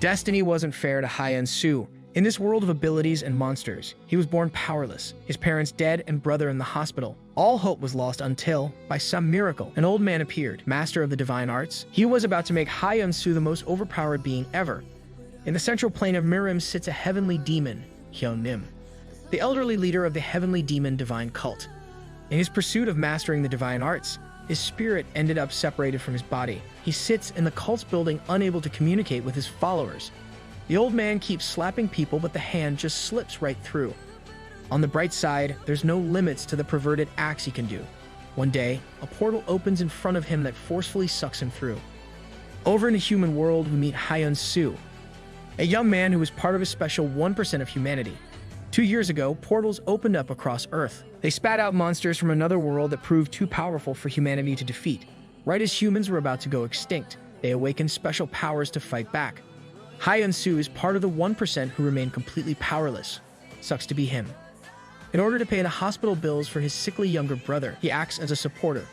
Destiny wasn't fair to Hyun-soo. In this world of abilities and monsters, he was born powerless, his parents dead and brother in the hospital. All hope was lost until, by some miracle, an old man appeared, master of the divine arts. He was about to make Hyun-soo the most overpowered being ever. In the central plane of Mirim sits a heavenly demon, Hyun-nim, the elderly leader of the heavenly demon divine cult. In his pursuit of mastering the divine arts, his spirit ended up separated from his body. He sits in the cult's building, unable to communicate with his followers. The old man keeps slapping people, but the hand just slips right through. On the bright side, there's no limits to the perverted acts he can do. One day, a portal opens in front of him that forcefully sucks him through. Over in the human world, we meet Hyun-soo, a young man who was part of a special 1% of humanity. 2 years ago, portals opened up across Earth. They spat out monsters from another world that proved too powerful for humanity to defeat. Right as humans were about to go extinct, they awakened special powers to fight back. Hyun-soo is part of the 1% who remain completely powerless. Sucks to be him. In order to pay the hospital bills for his sickly younger brother, he acts as a supporter.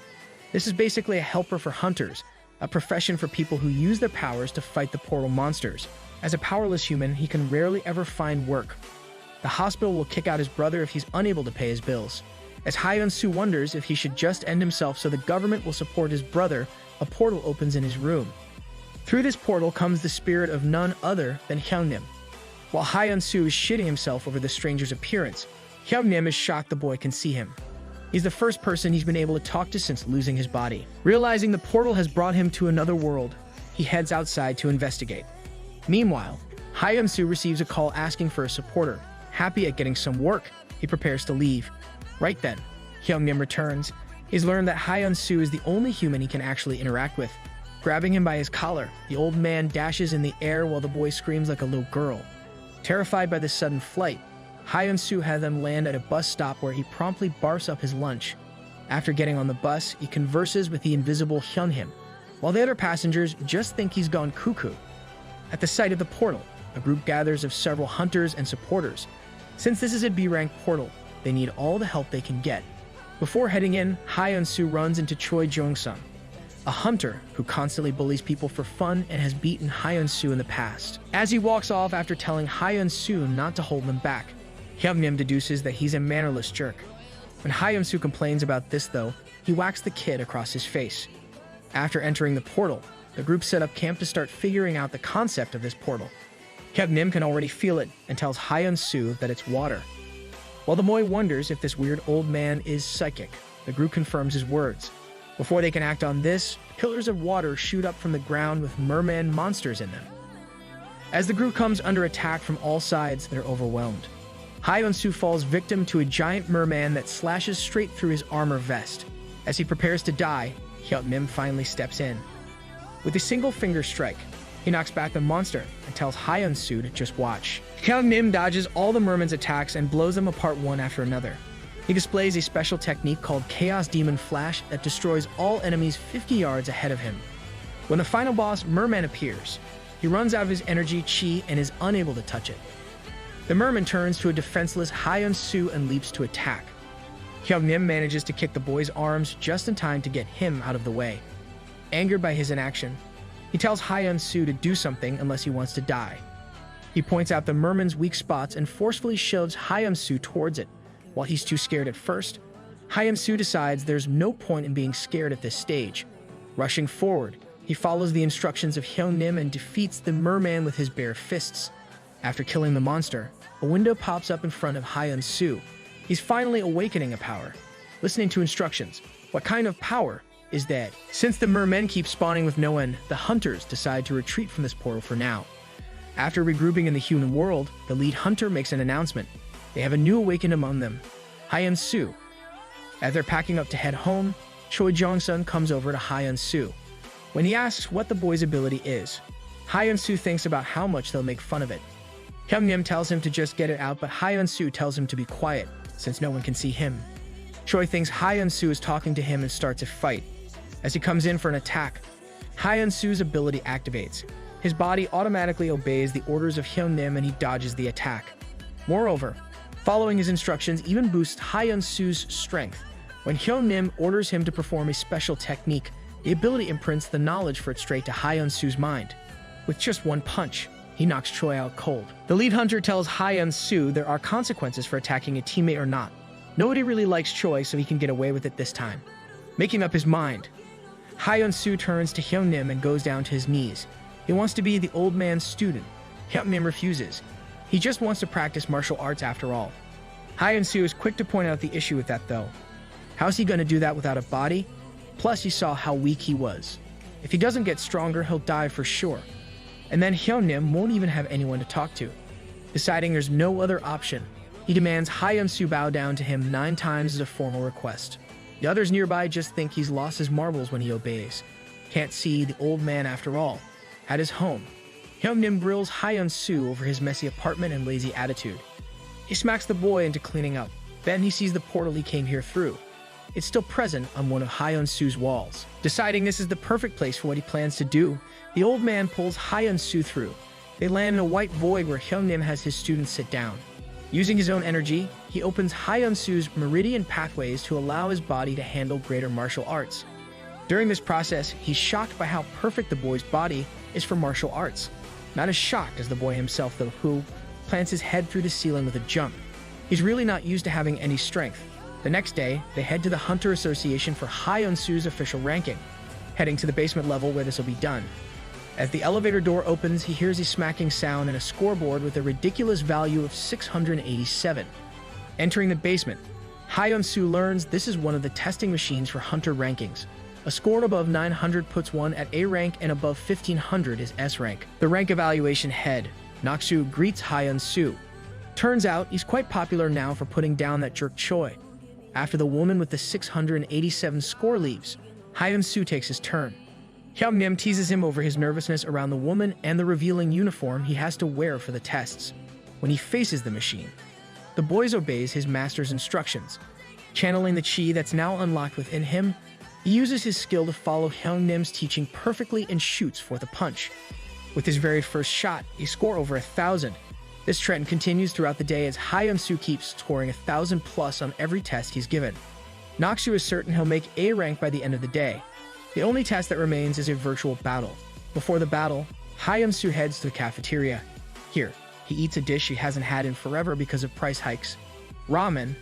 This is basically a helper for hunters, a profession for people who use their powers to fight the portal monsters. As a powerless human, he can rarely ever find work. The hospital will kick out his brother if he's unable to pay his bills. As Hyun-soo wonders if he should just end himself so the government will support his brother, a portal opens in his room. Through this portal comes the spirit of none other than Hyun-nim. While Hyun-soo is shitting himself over the stranger's appearance, Hyun-nim is shocked the boy can see him. He's the first person he's been able to talk to since losing his body. Realizing the portal has brought him to another world, he heads outside to investigate. Meanwhile, Hyun-soo receives a call asking for a supporter. Happy at getting some work, he prepares to leave. Right then, Hyun-nim returns. He's learned that Hyun-soo is the only human he can actually interact with. Grabbing him by his collar, the old man dashes in the air while the boy screams like a little girl. Terrified by this sudden flight, Hyun-soo has them land at a bus stop where he promptly barfs up his lunch. After getting on the bus, he converses with the invisible Hyun-nim, while the other passengers just think he's gone cuckoo. At the site of the portal, a group gathers of several hunters and supporters. Since this is a B-rank portal, they need all the help they can get. Before heading in, Hyun-soo runs into Choi Jong-sung, a hunter who constantly bullies people for fun and has beaten Hyun-soo in the past. As he walks off after telling Hyun-soo not to hold them back, Hyun-nim deduces that he's a mannerless jerk. When Hyun-soo complains about this though, he whacks the kid across his face. After entering the portal, the group set up camp to start figuring out the concept of this portal. Hyun-nim can already feel it and tells Hyun-soo that it's water. While the boy wonders if this weird old man is psychic, the group confirms his words. Before they can act on this, pillars of water shoot up from the ground with merman monsters in them. As the group comes under attack from all sides, they're overwhelmed. Hyun-soo falls victim to a giant merman that slashes straight through his armor vest. As he prepares to die, Hyun-nim finally steps in. With a single finger strike, he knocks back the monster and tells Hyun-soo to just watch. Hyun-nim dodges all the merman's attacks and blows them apart one after another. He displays a special technique called Chaos Demon Flash that destroys all enemies 50 yards ahead of him. When the final boss, Merman, appears, he runs out of his energy chi and is unable to touch it. The merman turns to a defenseless Hyun-soo and leaps to attack. Hyun-nim manages to kick the boy's arms just in time to get him out of the way. Angered by his inaction, he tells Hyun-soo to do something unless he wants to die. He points out the merman's weak spots and forcefully shoves Hyun-soo towards it. While he's too scared at first, Hyun-soo decides there's no point in being scared at this stage. Rushing forward, he follows the instructions of Hyun-nim and defeats the merman with his bare fists. After killing the monster, a window pops up in front of Hyun-soo. He's finally awakening a power. Listening to instructions, what kind of power is that? Since the mermen keep spawning with no end, the hunters decide to retreat from this portal for now. After regrouping in the human world, the lead hunter makes an announcement. They have a new awakened among them, Hyun-soo. As they're packing up to head home, Choi Jong-sung comes over to Hyun-soo. When he asks what the boy's ability is, Hyun-soo thinks about how much they'll make fun of it. Hyun-nim tells him to just get it out, but Hyun-soo tells him to be quiet, since no one can see him. Choi thinks Hyun-soo is talking to him and starts a fight. As he comes in for an attack, Hyun-soo's ability activates. His body automatically obeys the orders of Hyun-nim and he dodges the attack. Moreover, following his instructions even boosts Hyun-soo's strength. When Hyun-nim orders him to perform a special technique, the ability imprints the knowledge for it straight to Hyun-soo's mind. With just one punch, he knocks Choi out cold. The lead hunter tells Hyun-soo there are consequences for attacking a teammate or not. Nobody really likes Choi, so he can get away with it this time. Making up his mind, Hyun-soo turns to Hyung-nim and goes down to his knees. He wants to be the old man's student. Hyung-nim refuses. He just wants to practice martial arts after all. Hyun-soo is quick to point out the issue with that though. How's he going to do that without a body? Plus he saw how weak he was. If he doesn't get stronger, he'll die for sure. And then Hyung-nim won't even have anyone to talk to. Deciding there's no other option, he demands Hyun-soo bow down to him 9 times as a formal request. The others nearby just think he's lost his marbles when he obeys. Can't see the old man after all. At his home, Hyung-nim grills Hyun-soo over his messy apartment and lazy attitude. He smacks the boy into cleaning up. Then he sees the portal he came here through. It's still present on one of Hyun-soo's walls. Deciding this is the perfect place for what he plans to do, the old man pulls Hyun-soo through. They land in a white void where Hyung-nim has his students sit down. Using his own energy, he opens Hyun-soo's meridian pathways to allow his body to handle greater martial arts. During this process, he's shocked by how perfect the boy's body is for martial arts. Not as shocked as the boy himself though, who plants his head through the ceiling with a jump. He's really not used to having any strength. The next day, they head to the Hunter Association for Hyun-soo's official ranking, heading to the basement level where this will be done. As the elevator door opens, he hears a smacking sound and a scoreboard with a ridiculous value of 687. Entering the basement, Hyun-soo learns this is one of the testing machines for Hunter rankings. A score above 900 puts one at A rank and above 1500 is S rank. The rank evaluation head, Naksu, greets Hyun-soo. Turns out he's quite popular now for putting down that jerk Choi. After the woman with the 687 score leaves, Hyun-soo takes his turn. Hyung-nim teases him over his nervousness around the woman and the revealing uniform he has to wear for the tests. When he faces the machine, the boy obeys his master's instructions. Channeling the chi that's now unlocked within him, he uses his skill to follow Hyung-nim's teaching perfectly and shoots for the punch. With his very first shot, he scores over 1,000. This trend continues throughout the day as Hyun-soo keeps scoring 1,000 plus on every test he's given. Naksu is certain he'll make A rank by the end of the day. The only test that remains is a virtual battle. Before the battle, Hyun-soo heads to the cafeteria. Here, he eats a dish he hasn't had in forever because of price hikes. Ramen.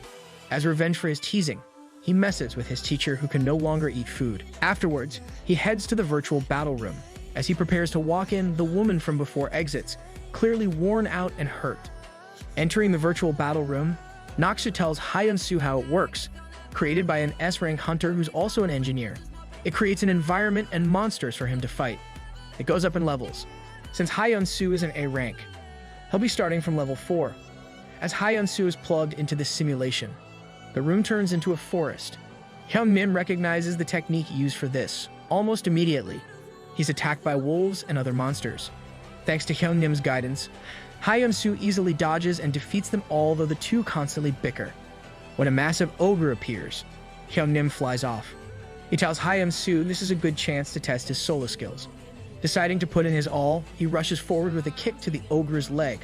As revenge for his teasing, he messes with his teacher who can no longer eat food. Afterwards, he heads to the virtual battle room. As he prepares to walk in, the woman from before exits, clearly worn out and hurt. Entering the virtual battle room, Naksu tells Hyun-soo how it works. Created by an S-rank hunter who's also an engineer, it creates an environment and monsters for him to fight. It goes up in levels. Since Hyun-soo is an A rank, he'll be starting from level 4. As Hyun-soo is plugged into this simulation, the room turns into a forest. Hyung-nim recognizes the technique used for this. Almost immediately, he's attacked by wolves and other monsters. Thanks to Hyung-nim's guidance, Hyun-soo easily dodges and defeats them all, though the two constantly bicker. When a massive ogre appears, Hyung-nim flies off. He tells Hyun-soo this is a good chance to test his solo skills. Deciding to put in his all, he rushes forward with a kick to the ogre's leg.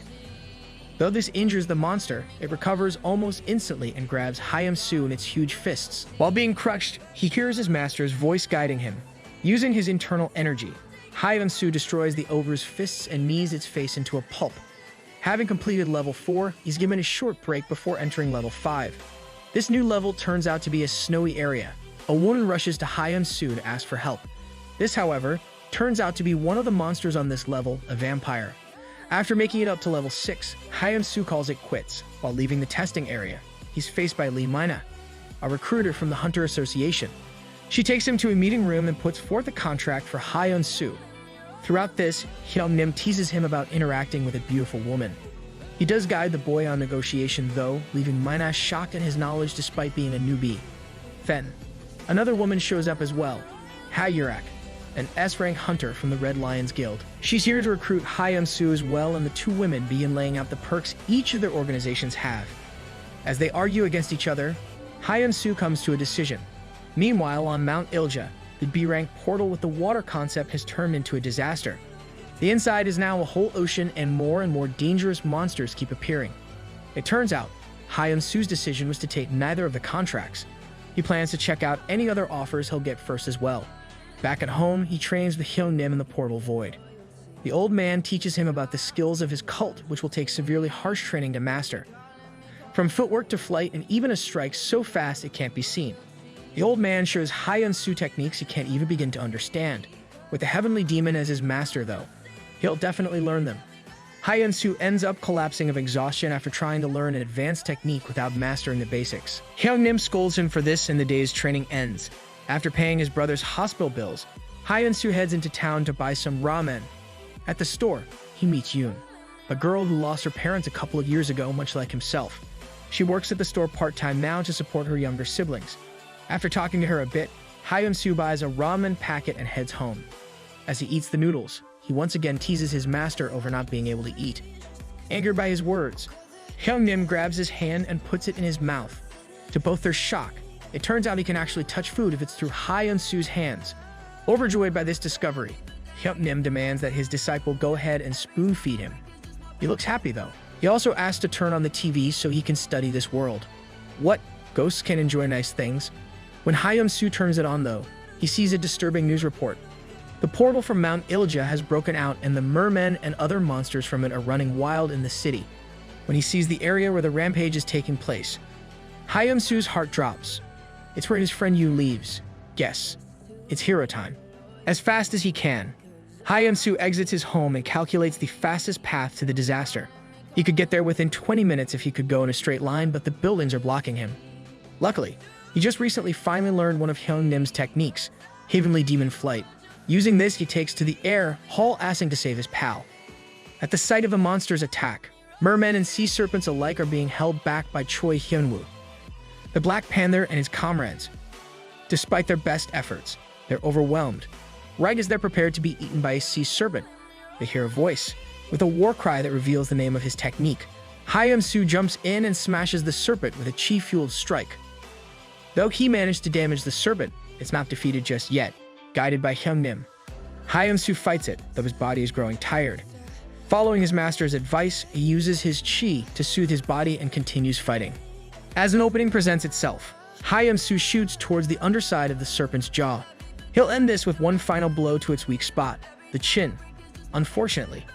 Though this injures the monster, it recovers almost instantly and grabs Hyun-soo in its huge fists. While being crushed, he hears his master's voice guiding him. Using his internal energy, Hyun-soo destroys the ogre's fists and knees its face into a pulp. Having completed level 4, he's given a short break before entering level 5. This new level turns out to be a snowy area. A woman rushes to Hyun-soo to ask for help. This, however, turns out to be one of the monsters on this level, a vampire. After making it up to level 6, Hyun-soo calls it quits. While leaving the testing area, he's faced by Lee Mina, a recruiter from the Hunter Association. She takes him to a meeting room and puts forth a contract for Hyun-soo. Throughout this, Hyung-nim teases him about interacting with a beautiful woman. He does guide the boy on negotiation though, leaving Mina shocked at his knowledge despite being a newbie. Then, another woman shows up as well, Hayurak, an S-rank hunter from the Red Lions Guild. She's here to recruit Hyun-soo as well, and the two women begin laying out the perks each of their organizations have. As they argue against each other, Hyun-soo comes to a decision. Meanwhile, on Mount Ilja, the B-rank portal with the water concept has turned into a disaster. The inside is now a whole ocean and more dangerous monsters keep appearing. It turns out, Hyun-soo's decision was to take neither of the contracts. He plans to check out any other offers he'll get first as well. Back at home, he trains with Hyung-nim in the portal void. The old man teaches him about the skills of his cult, which will take severely harsh training to master. From footwork to flight and even a strike so fast it can't be seen. The old man shows Hyun-soo techniques he can't even begin to understand. With the heavenly demon as his master, though, he'll definitely learn them. Hyun-soo ends up collapsing of exhaustion after trying to learn an advanced technique without mastering the basics. Hyung-nim scolds him for this and the day's training ends. After paying his brother's hospital bills, Hyun-soo heads into town to buy some ramen. At the store, he meets Yoon, a girl who lost her parents a couple of years ago, much like himself. She works at the store part-time now to support her younger siblings. After talking to her a bit, Hyun-soo buys a ramen packet and heads home. As he eats the noodles, he once again teases his master over not being able to eat. Angered by his words, Hyung-nim grabs his hand and puts it in his mouth. To both their shock, it turns out he can actually touch food if it's through Hyun-soo's hands. Overjoyed by this discovery, Hyung-nim demands that his disciple go ahead and spoon-feed him. He looks happy though. He also asks to turn on the TV so he can study this world. What? Ghosts can enjoy nice things? When Hyun-soo turns it on though, he sees a disturbing news report. The portal from Mount Ilja has broken out and the mermen and other monsters from it are running wild in the city. When he sees the area where the rampage is taking place, Hyun-soo's heart drops. It's where his friend Yu leaves. Guess. It's hero time. As fast as he can, Hyun-soo exits his home and calculates the fastest path to the disaster. He could get there within 20 minutes if he could go in a straight line, but the buildings are blocking him. Luckily, he just recently finally learned one of Hyung-nim's techniques, Heavenly Demon Flight. Using this, he takes to the air, haul-assing to save his pal. At the sight of a monster's attack, mermen and sea serpents alike are being held back by Choi Hyun-woo, the Black Panther and his comrades. Despite their best efforts, they're overwhelmed. Right as they're prepared to be eaten by a sea serpent, they hear a voice, with a war cry that reveals the name of his technique. Hyun-soo jumps in and smashes the serpent with a chi-fueled strike. Though he managed to damage the serpent, it's not defeated just yet. Guided by Hyung-nim, Hyun-soo fights it, though his body is growing tired. Following his master's advice, he uses his chi to soothe his body and continues fighting. As an opening presents itself, Hyun-soo shoots towards the underside of the serpent's jaw. He'll end this with one final blow to its weak spot, the chin. Unfortunately,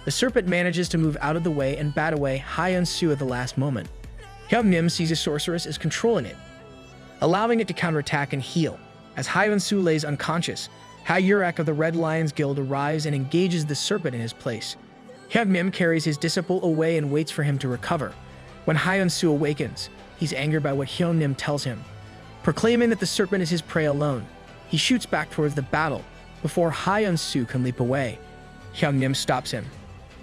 the serpent manages to move out of the way and bat away Hyun-soo at the last moment. Hyung-nim sees a sorceress is controlling it, allowing it to counterattack and heal. As Hyun-soo lays unconscious, Ha-yurak of the Red Lions Guild arrives and engages the serpent in his place. Hyung-nim carries his disciple away and waits for him to recover. When Hyun-soo awakens, he's angered by what Hyung-nim tells him. Proclaiming that the serpent is his prey alone, he shoots back towards the battle before Hyun-soo can leap away. Hyung-nim stops him.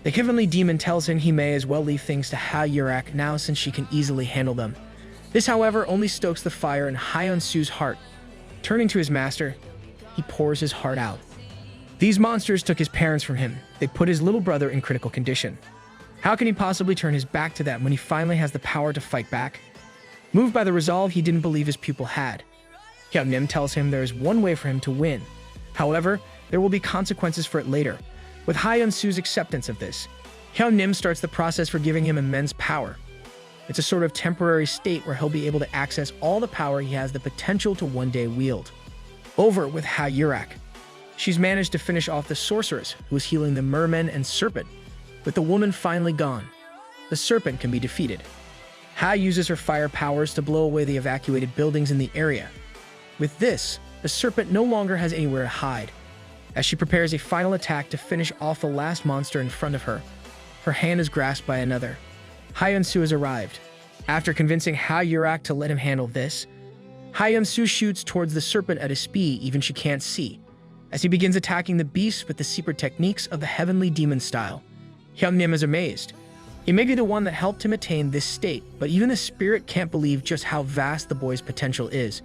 The Heavenly Demon tells him he may as well leave things to Ha-yurak now since she can easily handle them. This, however, only stokes the fire in Hyun-soo's heart. Turning to his master, he pours his heart out. These monsters took his parents from him. They put his little brother in critical condition. How can he possibly turn his back to them when he finally has the power to fight back? Moved by the resolve he didn't believe his pupil had, Hyung-nim tells him there is one way for him to win. However, there will be consequences for it later. With Hyun-soo's acceptance of this, Hyung-nim starts the process for giving him immense power. It's a sort of temporary state where he'll be able to access all the power he has the potential to one day wield. Over with Ha-yurak. She's managed to finish off the sorceress who was healing the mermen and serpent. With the woman finally gone, the serpent can be defeated. Ha uses her fire powers to blow away the evacuated buildings in the area. With this, the serpent no longer has anywhere to hide. As she prepares a final attack to finish off the last monster in front of her, her hand is grasped by another. Hyun-soo has arrived. After convincing Ha-yurak to let him handle this, Hyun-soo shoots towards the serpent at a speed even she can't see, as he begins attacking the beast with the secret techniques of the Heavenly Demon style. Hyung-nim is amazed. He may be the one that helped him attain this state, but even the spirit can't believe just how vast the boy's potential is.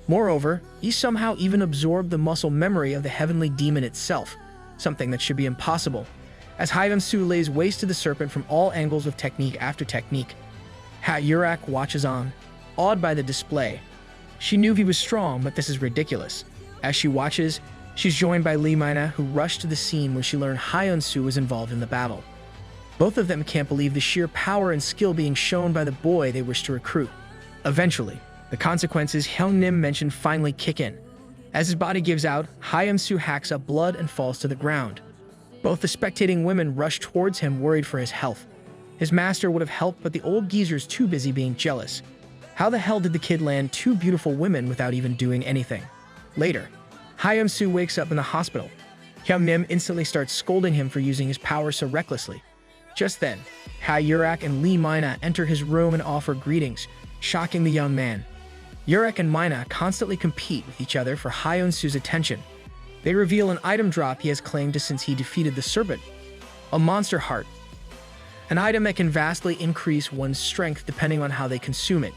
Moreover, he somehow even absorbed the muscle memory of the Heavenly Demon itself, something that should be impossible. As Hyun-soo lays waste to the serpent from all angles with technique after technique, Ha-yurak watches on, awed by the display. She knew he was strong, but this is ridiculous. As she watches, she's joined by Lee Mina, who rushed to the scene when she learned Hyun-soo was involved in the battle. Both of them can't believe the sheer power and skill being shown by the boy they wish to recruit. Eventually, the consequences Hyung-nim mentioned finally kick in. As his body gives out, Hyun-soo hacks up blood and falls to the ground. Both the spectating women rushed towards him, worried for his health. His master would have helped, but the old geezer's too busy being jealous. How the hell did the kid land two beautiful women without even doing anything? Later, Hyun-soo wakes up in the hospital. Hyun-nim instantly starts scolding him for using his power so recklessly. Just then, Ha-yurak and Lee Mina enter his room and offer greetings, shocking the young man. Yurak and Mina constantly compete with each other for Hyun-soo's attention. They reveal an item drop he has claimed since he defeated the serpent, a monster heart. An item that can vastly increase one's strength depending on how they consume it.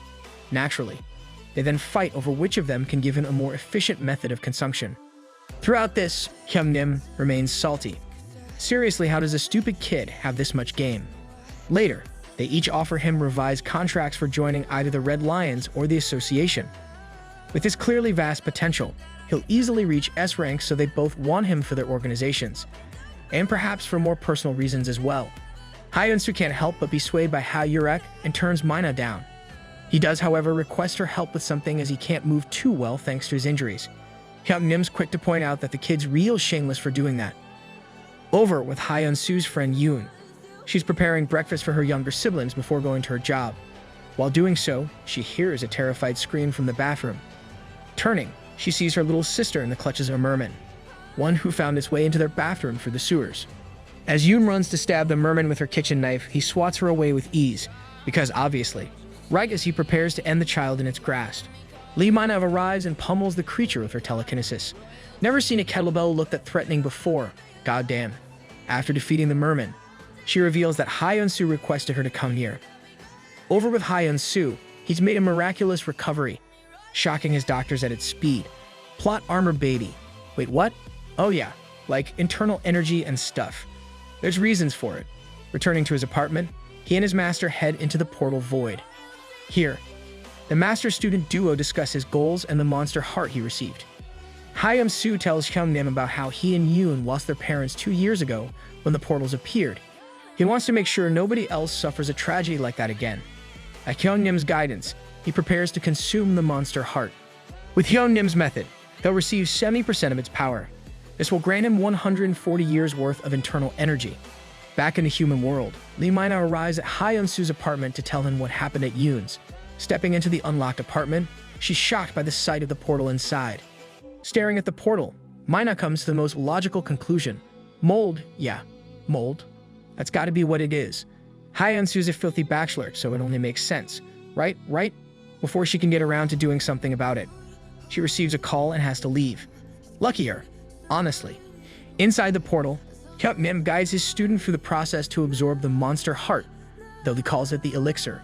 Naturally, they then fight over which of them can give him a more efficient method of consumption. Throughout this, Hyun-nim remains salty. Seriously, how does a stupid kid have this much game? Later, they each offer him revised contracts for joining either the Red Lions or the Association. With his clearly vast potential, he'll easily reach S rank, so they both want him for their organizations, and perhaps for more personal reasons as well. Hyun-soo can't help but be swayed by Ha-yurak and turns Mina down. He does, however, request her help with something as he can't move too well thanks to his injuries. Hyun-nim's quick to point out that the kid's real shameless for doing that. Over with Hyun-soo's friend Yoon. She's preparing breakfast for her younger siblings before going to her job. While doing so, she hears a terrified scream from the bathroom. Turning, she sees her little sister in the clutches of a merman, one who found its way into their bathroom through the sewers. As Yoon runs to stab the merman with her kitchen knife, he swats her away with ease, because obviously, right as he prepares to end the child in its grasp, Lee Mina arrives and pummels the creature with her telekinesis. Never seen a kettlebell look that threatening before. Goddamn. After defeating the merman, she reveals that Hyun-soo requested her to come near. Over with Hyun-soo, he's made a miraculous recovery, shocking his doctors at its speed. Plot armor baby. Wait, what? Oh yeah, like internal energy and stuff. There's reasons for it. Returning to his apartment, he and his master head into the portal void. Here, the master-student duo discuss his goals and the monster heart he received. Hyun-soo tells Hyun-nim about how he and Yoon lost their parents 2 years ago when the portals appeared. He wants to make sure nobody else suffers a tragedy like that again. At Hyun-nim's guidance, he prepares to consume the monster heart. With Hyun-nim's method, he'll receive 70% of its power. This will grant him 140 years worth of internal energy. Back in the human world, Lee Mina arrives at Hyun-soo's apartment to tell him what happened at Yoon's. Stepping into the unlocked apartment, she's shocked by the sight of the portal inside. Staring at the portal, Mina comes to the most logical conclusion. Mold, yeah, mold. That's gotta be what it is. Hyun-soo's a filthy bachelor, so it only makes sense. Right? Before she can get around to doing something about it, she receives a call and has to leave. Lucky her, honestly. Inside the portal, Hyun-nim guides his student through the process to absorb the monster heart, though he calls it the elixir,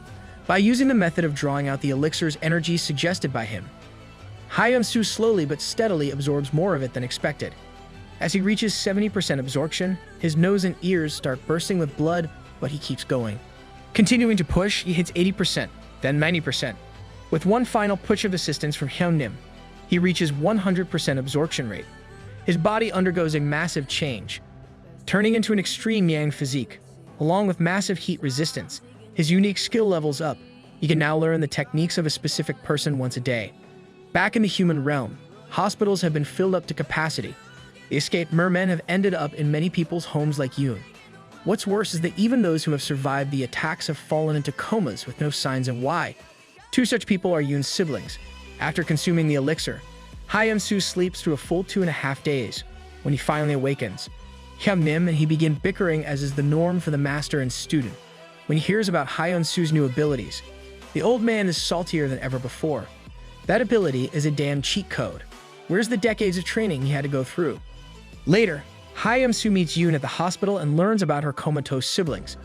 by using the method of drawing out the elixir's energy suggested by him. Hyun-soo slowly but steadily absorbs more of it than expected. As he reaches 70% absorption, his nose and ears start bursting with blood, but he keeps going. Continuing to push, he hits 80%, then 90%. With one final push of assistance from Hyun-nim, he reaches 100% absorption rate. His body undergoes a massive change, turning into an extreme yang physique. Along with massive heat resistance, his unique skill levels up. He can now learn the techniques of a specific person once a day. Back in the human realm, hospitals have been filled up to capacity. The escaped mermen have ended up in many people's homes like Yoon. What's worse is that even those who have survived the attacks have fallen into comas with no signs of why. 2 such people are Yoon's siblings. After consuming the elixir, Hyun-soo sleeps through a full 2.5 days. When he finally awakens, Hyun-nim and he begin bickering, as is the norm for the master and student. When he hears about Hyun-soo's new abilities, the old man is saltier than ever before. That ability is a damn cheat code. Where's the decades of training he had to go through? Later, Hyun-soo meets Yoon at the hospital and learns about her comatose siblings.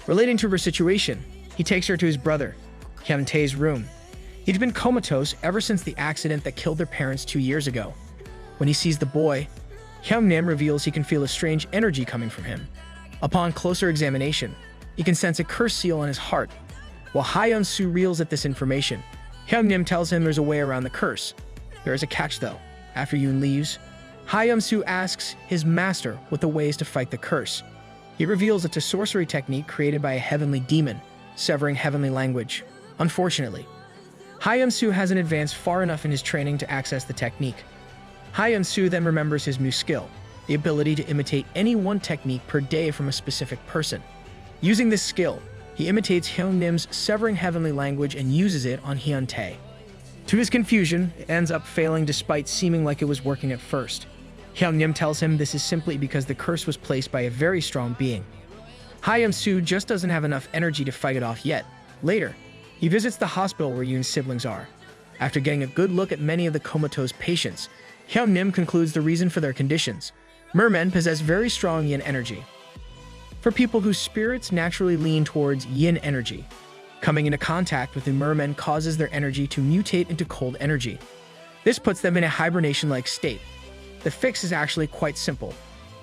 Relating to her situation, he takes her to his brother, Hyun-tae's room. He'd been comatose ever since the accident that killed their parents 2 years ago. When he sees the boy, Hyun-nim reveals he can feel a strange energy coming from him. Upon closer examination, he can sense a curse seal on his heart. While Hyun-soo reels at this information, Hyun-nim tells him there's a way around the curse. There is a catch though. After Yoon leaves, Hyun-soo asks his master what the way is to fight the curse. He reveals it's a sorcery technique created by a heavenly demon, severing heavenly language. Unfortunately, Hyun-soo hasn't advanced far enough in his training to access the technique. Hyun-soo then remembers his new skill, the ability to imitate any one technique per day from a specific person. Using this skill, he imitates Hyungnim's severing heavenly language and uses it on Hyuntae. To his confusion, it ends up failing despite seeming like it was working at first. Hyungnim tells him this is simply because the curse was placed by a very strong being. Hyun-soo just doesn't have enough energy to fight it off yet. Later, he visits the hospital where Yoon's siblings are. After getting a good look at many of the comatose patients, Hyungnim concludes the reason for their conditions. Mermen possess very strong yin energy. For people whose spirits naturally lean towards yin energy, coming into contact with the mermen causes their energy to mutate into cold energy. This puts them in a hibernation-like state. The fix is actually quite simple.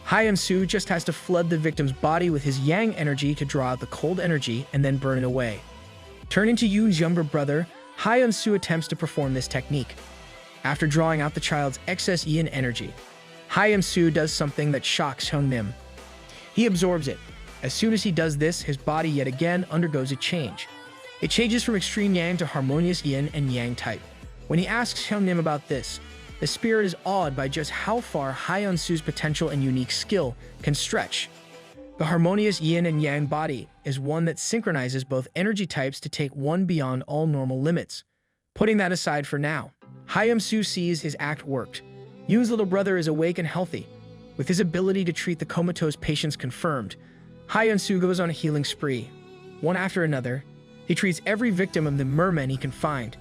Hyun-soo just has to flood the victim's body with his yang energy to draw out the cold energy and then burn it away. Turning to Yoon's younger brother, Hyun-soo attempts to perform this technique. After drawing out the child's excess yin energy, Hyun-soo does something that shocks Hyungnim. He absorbs it. As soon as he does this, his body yet again undergoes a change. It changes from extreme yang to harmonious yin and yang type. When he asks Hyungnim about this, the spirit is awed by just how far Hyun-soo's potential and unique skill can stretch. The harmonious yin and yang body is one that synchronizes both energy types to take one beyond all normal limits. Putting that aside for now, Hyun-soo sees his act worked. Yoon's little brother is awake and healthy. With his ability to treat the comatose patients confirmed, Hyun-soo goes on a healing spree. One after another, he treats every victim of the mermen he can find.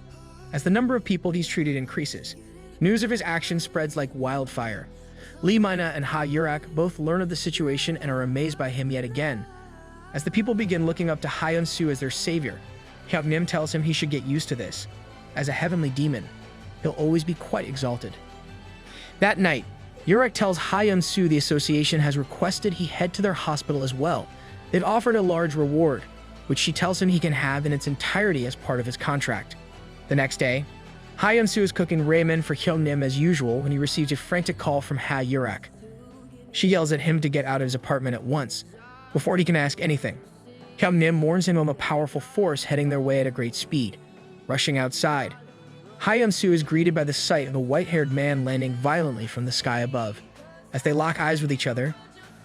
As the number of people he's treated increases, news of his actions spreads like wildfire. Lee Mina and Ha Yurak both learn of the situation and are amazed by him yet again. As the people begin looking up to Hyun-soo as their savior, Hyungnim tells him he should get used to this. As a heavenly demon, he'll always be quite exalted. That night, Yurak tells Hyun-soo the association has requested he head to their hospital as well. They've offered a large reward, which she tells him he can have in its entirety as part of his contract. The next day, Hyun-soo is cooking ramen for Hyungnim as usual when he receives a frantic call from Ha Yurak. She yells at him to get out of his apartment at once, before he can ask anything. Hyungnim warns him of a powerful force heading their way at a great speed. Rushing outside, Hyun-soo is greeted by the sight of a white-haired man landing violently from the sky above. As they lock eyes with each other,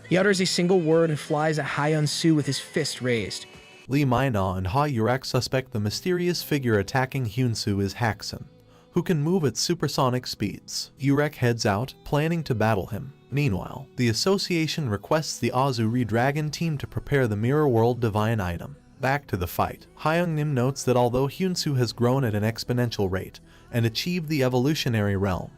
he utters a single word and flies at Hyun-soo with his fist raised. Lee Mina and Ha Yurak suspect the mysterious figure attacking Hyun-soo is Haksun, who can move at supersonic speeds. Yurak heads out, planning to battle him. Meanwhile, the association requests the Azuri Dragon team to prepare the Mirror World Divine Item. Back to the fight, Hyungnim notes that although Hyun-soo has grown at an exponential rate and achieved the evolutionary realm,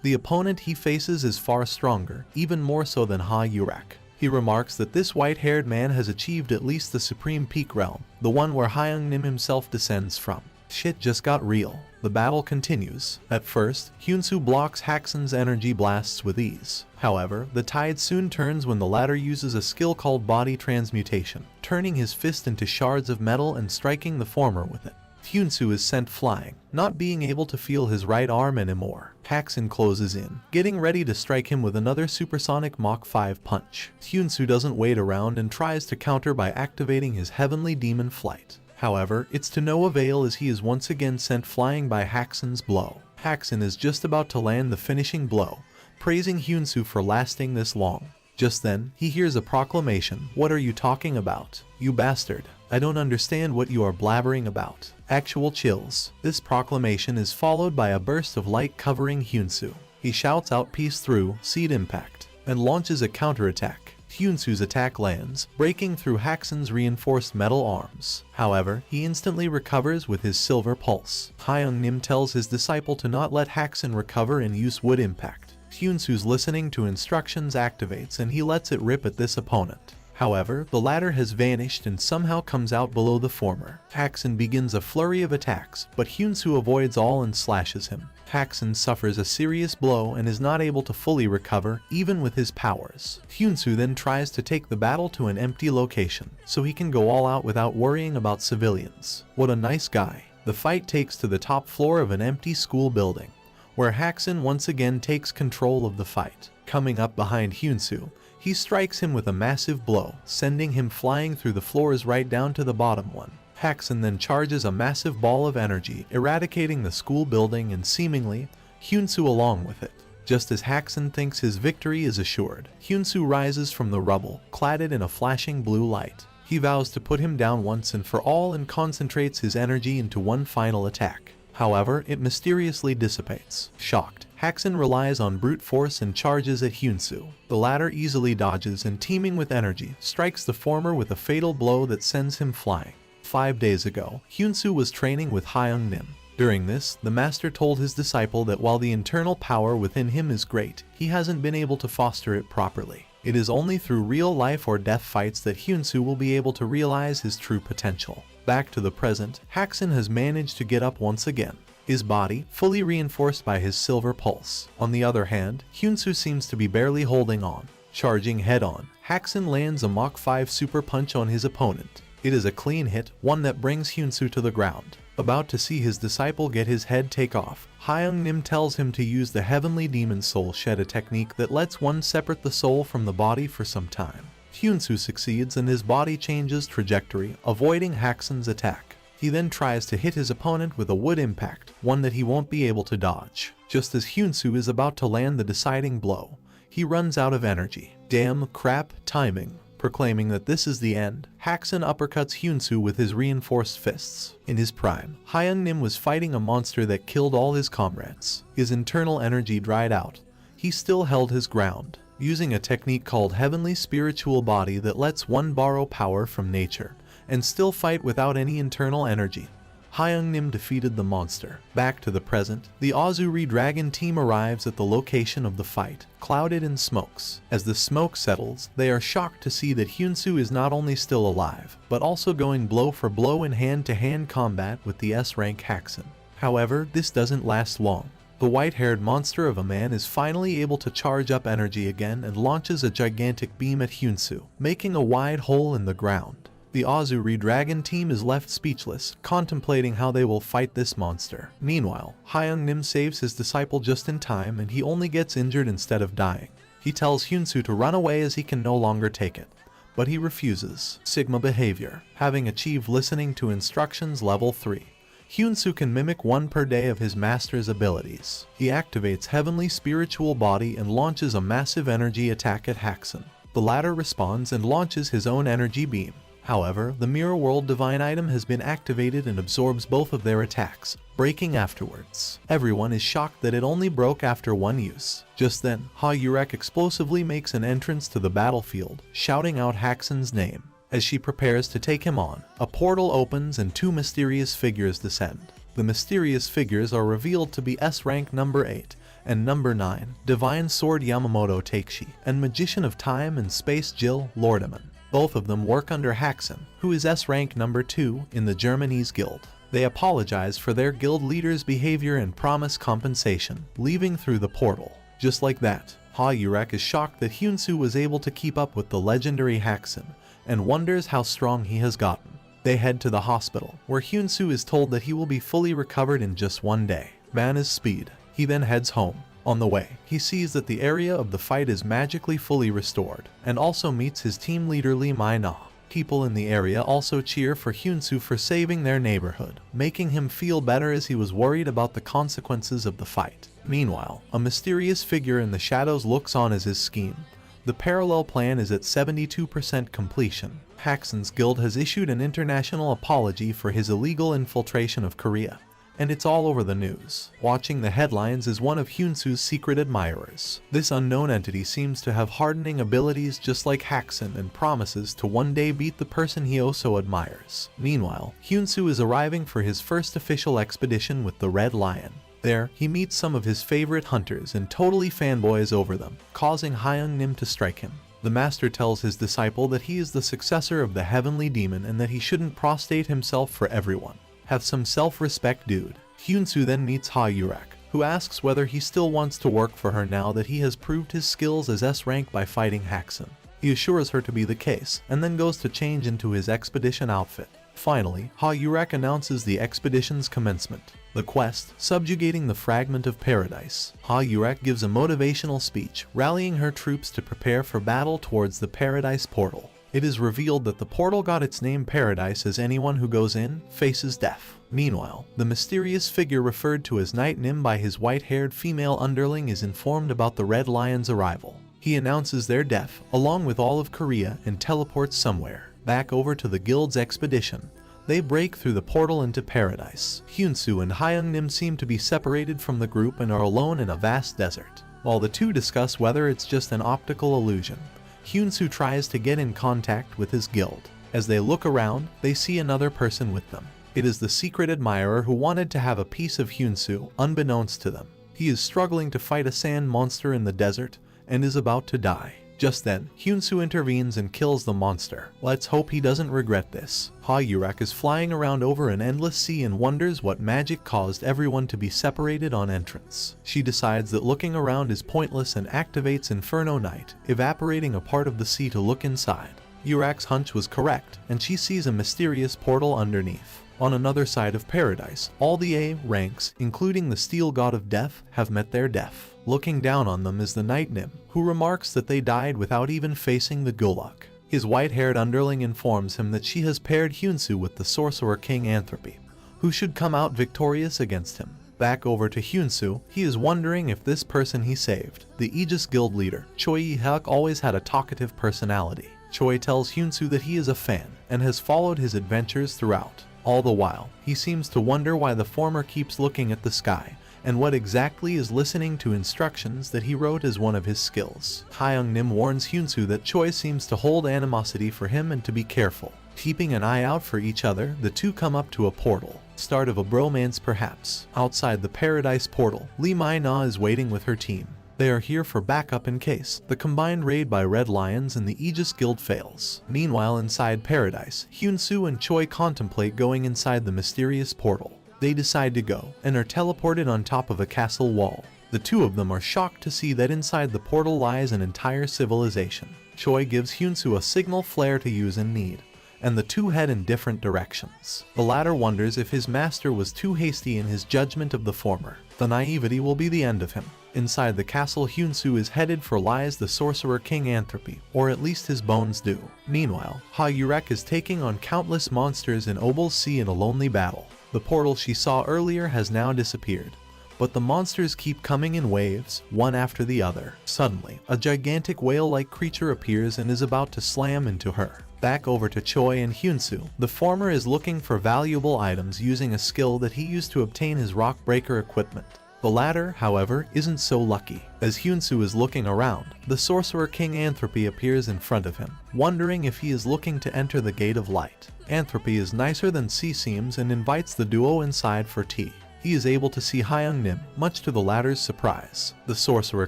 the opponent he faces is far stronger, even more so than Ha Yurak. He remarks that this white-haired man has achieved at least the Supreme Peak realm, the one where Hyungnim himself descends from. Shit just got real. The battle continues. At first, Hyun-soo blocks Haksun's energy blasts with ease. However, the tide soon turns when the latter uses a skill called body transmutation, turning his fist into shards of metal and striking the former with it. Hyun-soo is sent flying, not being able to feel his right arm anymore. Haksun closes in, getting ready to strike him with another supersonic Mach 5 punch. Hyun-soo doesn't wait around and tries to counter by activating his heavenly demon flight. However, it's to no avail as he is once again sent flying by Haksun's blow. Haksun is just about to land the finishing blow, praising Hyun-soo for lasting this long. Just then, he hears a proclamation. "What are you talking about? You bastard. I don't understand what you are blabbering about." Actual chills. This proclamation is followed by a burst of light covering Hyun-soo. He shouts out peace through seed impact and launches a counterattack. Hyun-soo's attack lands, breaking through Haksun's reinforced metal arms. However, he instantly recovers with his silver pulse. Hyungnim tells his disciple to not let Haksun recover and use wood impact. Hyun-soo's listening to instructions activates and he lets it rip at this opponent. However, the latter has vanished and somehow comes out below the former. Haksun begins a flurry of attacks, but Hyun-soo avoids all and slashes him. Haksun suffers a serious blow and is not able to fully recover, even with his powers. Hyun-soo then tries to take the battle to an empty location, so he can go all out without worrying about civilians. What a nice guy. The fight takes to the top floor of an empty school building, where Haksun once again takes control of the fight. Coming up behind Hyun-soo, he strikes him with a massive blow, sending him flying through the floors right down to the bottom one. Haksun then charges a massive ball of energy, eradicating the school building and seemingly Hyun-soo along with it. Just as Haxen thinks his victory is assured, Hyunsu rises from the rubble, clad in a flashing blue light. He vows to put him down once and for all and concentrates his energy into one final attack. However, it mysteriously dissipates. Shocked, Haxen relies on brute force and charges at Hyunsu. The latter easily dodges and, teeming with energy, strikes the former with a fatal blow that sends him flying. 5 days ago, Hyunsu was training with Hyung-nim. During this, the master told his disciple that while the internal power within him is great, he hasn't been able to foster it properly. It is only through real life or death fights that Hyunsu will be able to realize his true potential. Back to the present, Haxen has managed to get up once again, his body fully reinforced by his silver pulse. On the other hand, Hyunsu seems to be barely holding on. Charging head-on, Haxen lands a Mach 5 super punch on his opponent. It is a clean hit, one that brings Hyunsu to the ground. About to see his disciple get his head take off, Hyung-nim tells him to use the Heavenly Demon Soul Shed, a technique that lets one separate the soul from the body for some time. Hyunsu succeeds and his body changes trajectory, avoiding Haxen's attack. He then tries to hit his opponent with a wood impact, one that he won't be able to dodge. Just as Hyunsu is about to land the deciding blow, he runs out of energy. Damn crap timing. Proclaiming that this is the end, Haxen uppercuts Hyunsu with his reinforced fists. In his prime, Hyung-nim was fighting a monster that killed all his comrades. His internal energy dried out. He still held his ground, using a technique called Heavenly Spiritual Body that lets one borrow power from nature and still fight without any internal energy. Hyung-nim defeated the monster. Back to the present, the Azuri Dragon team arrives at the location of the fight, clouded in smokes. As the smoke settles, they are shocked to see that Hyunsu is not only still alive, but also going blow for blow in hand-to-hand combat with the S-rank Haxen. However, this doesn't last long. The white-haired monster of a man is finally able to charge up energy again and launches a gigantic beam at Hyunsu, making a wide hole in the ground. The Azuri Dragon team is left speechless, contemplating how they will fight this monster. Meanwhile, Hyung-nim saves his disciple just in time and he only gets injured instead of dying. He tells Hyunsu to run away as he can no longer take it, but he refuses. Sigma behavior. Having achieved listening to instructions level 3, Hyunsu can mimic 1 per day of his master's abilities. He activates Heavenly Spiritual Body and launches a massive energy attack at Haxen. The latter responds and launches his own energy beam. However, the Mirror World Divine item has been activated and absorbs both of their attacks, breaking afterwards. Everyone is shocked that it only broke after 1 use. Just then, Ha-Yurek explosively makes an entrance to the battlefield, shouting out Haxen's name. As she prepares to take him on, a portal opens and 2 mysterious figures descend. The mysterious figures are revealed to be S-rank number 8 and number 9, Divine Sword Yamamoto Takeshi, and Magician of Time and Space Jill Lordaman. Both of them work under Haxen, who is S-rank number 2 in the Germanese guild. They apologize for their guild leader's behavior and promise compensation, leaving through the portal. Just like that, Ha-Yurek is shocked that Hyunsu was able to keep up with the legendary Haxen, and wonders how strong he has gotten. They head to the hospital, where Hyunsu is told that he will be fully recovered in just 1 day. Man is speed. He then heads home. On the way, he sees that the area of the fight is magically fully restored, and also meets his team leader Lee Mai-na. People in the area also cheer for Hyunsu for saving their neighborhood, making him feel better as he was worried about the consequences of the fight. Meanwhile, a mysterious figure in the shadows looks on as his scheme. The parallel plan is at 72% completion. Haxen's guild has issued an international apology for his illegal infiltration of Korea, and it's all over the news. Watching the headlines is one of Hyunsu's secret admirers. This unknown entity seems to have hardening abilities just like Haxen and promises to one day beat the person he also admires. Meanwhile, Hyunsu is arriving for his first official expedition with the Red Lion. There, he meets some of his favorite hunters and totally fanboys over them, causing Hyung-nim to strike him. The master tells his disciple that he is the successor of the Heavenly Demon and that he shouldn't prostrate himself for everyone. Have some self-respect, dude. Hyunsu then meets Ha-Yurek, who asks whether he still wants to work for her now that he has proved his skills as S-rank by fighting Haxen. He assures her to be the case, and then goes to change into his expedition outfit. Finally, Ha-Yurek announces the expedition's commencement. The quest, subjugating the fragment of paradise. Ha-Yurek gives a motivational speech, rallying her troops to prepare for battle towards the paradise portal. It is revealed that the portal got its name Paradise as anyone who goes in faces death. Meanwhile, the mysterious figure referred to as Night Nim by his white-haired female underling is informed about the Red Lion's arrival. He announces their death, along with all of Korea, and teleports somewhere, back over to the guild's expedition. They break through the portal into Paradise. Hyunsoo and Hyung-nim seem to be separated from the group and are alone in a vast desert. While the two discuss whether it's just an optical illusion, Hyunsoo tries to get in contact with his guild. As they look around, they see another person with them. It is the secret admirer who wanted to have a piece of Hyunsoo, unbeknownst to them. He is struggling to fight a sand monster in the desert and is about to die. Just then, Hyunsoo intervenes and kills the monster. Let's hope he doesn't regret this. Ha-Yurak is flying around over an endless sea and wonders what magic caused everyone to be separated on entrance. She decides that looking around is pointless and activates Inferno Night, evaporating a part of the sea to look inside. Yurak's hunch was correct, and she sees a mysterious portal underneath. On another side of Paradise, all the A ranks, including the Steel God of Death, have met their death. Looking down on them is the Night Nim, who remarks that they died without even facing the Gulag. His white-haired underling informs him that she has paired Hyunsoo with the Sorcerer King Anthropy, who should come out victorious against him. Back over to Hyunsoo, he is wondering if this person he saved, the Aegis Guild leader, Choi Yi-hyuk, always had a talkative personality. Choi tells Hyunsoo that he is a fan and has followed his adventures throughout. All the while, he seems to wonder why the former keeps looking at the sky, and what exactly is listening to instructions that he wrote as one of his skills. Hyung-nim warns Hyunsoo that Choi seems to hold animosity for him and to be careful. Keeping an eye out for each other, the two come up to a portal. Start of a bromance perhaps. Outside the Paradise portal, Lee Mai-na is waiting with her team. They are here for backup in case the combined raid by Red Lions and the Aegis Guild fails. Meanwhile, inside Paradise, Hyunsoo and Choi contemplate going inside the mysterious portal. They decide to go, and are teleported on top of a castle wall. The two of them are shocked to see that inside the portal lies an entire civilization. Choi gives Hyunsoo a signal flare to use in need, and the two head in different directions. The latter wonders if his master was too hasty in his judgment of the former. The naivety will be the end of him. Inside the castle, Hyunsoo is headed for lies the Sorcerer King Anthropy, or at least his bones do. Meanwhile, Ha-Yurak is taking on countless monsters in Obel's Sea in a lonely battle. The portal she saw earlier has now disappeared, but the monsters keep coming in waves, one after the other. Suddenly, a gigantic whale-like creature appears and is about to slam into her. Back over to Choi and Hyunsoo. The former is looking for valuable items using a skill that he used to obtain his rock breaker equipment. The latter, however, isn't so lucky. As Hyunsoo is looking around, the Sorcerer King Anthropy appears in front of him, wondering if he is looking to enter the Gate of Light. Anthropy is nicer than she seems and invites the duo inside for tea. He is able to see Hyung-nim, much to the latter's surprise. The Sorcerer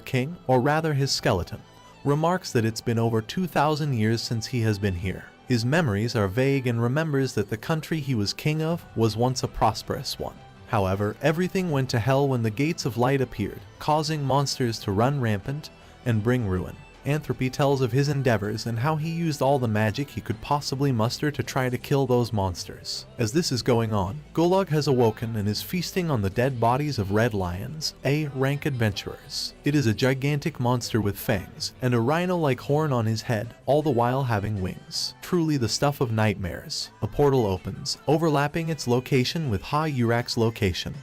King, or rather his skeleton, remarks that it's been over 2,000 years since he has been here. His memories are vague and remembers that the country he was king of was once a prosperous one. However, everything went to hell when the Gates of Light appeared, causing monsters to run rampant and bring ruin. Anthropy tells of his endeavors and how he used all the magic he could possibly muster to try to kill those monsters. As this is going on, Gulag has awoken and is feasting on the dead bodies of Red Lions, A-rank adventurers. It is a gigantic monster with fangs, and a rhino-like horn on his head, all the while having wings. Truly the stuff of nightmares. A portal opens, overlapping its location with Ha-Yurak's location,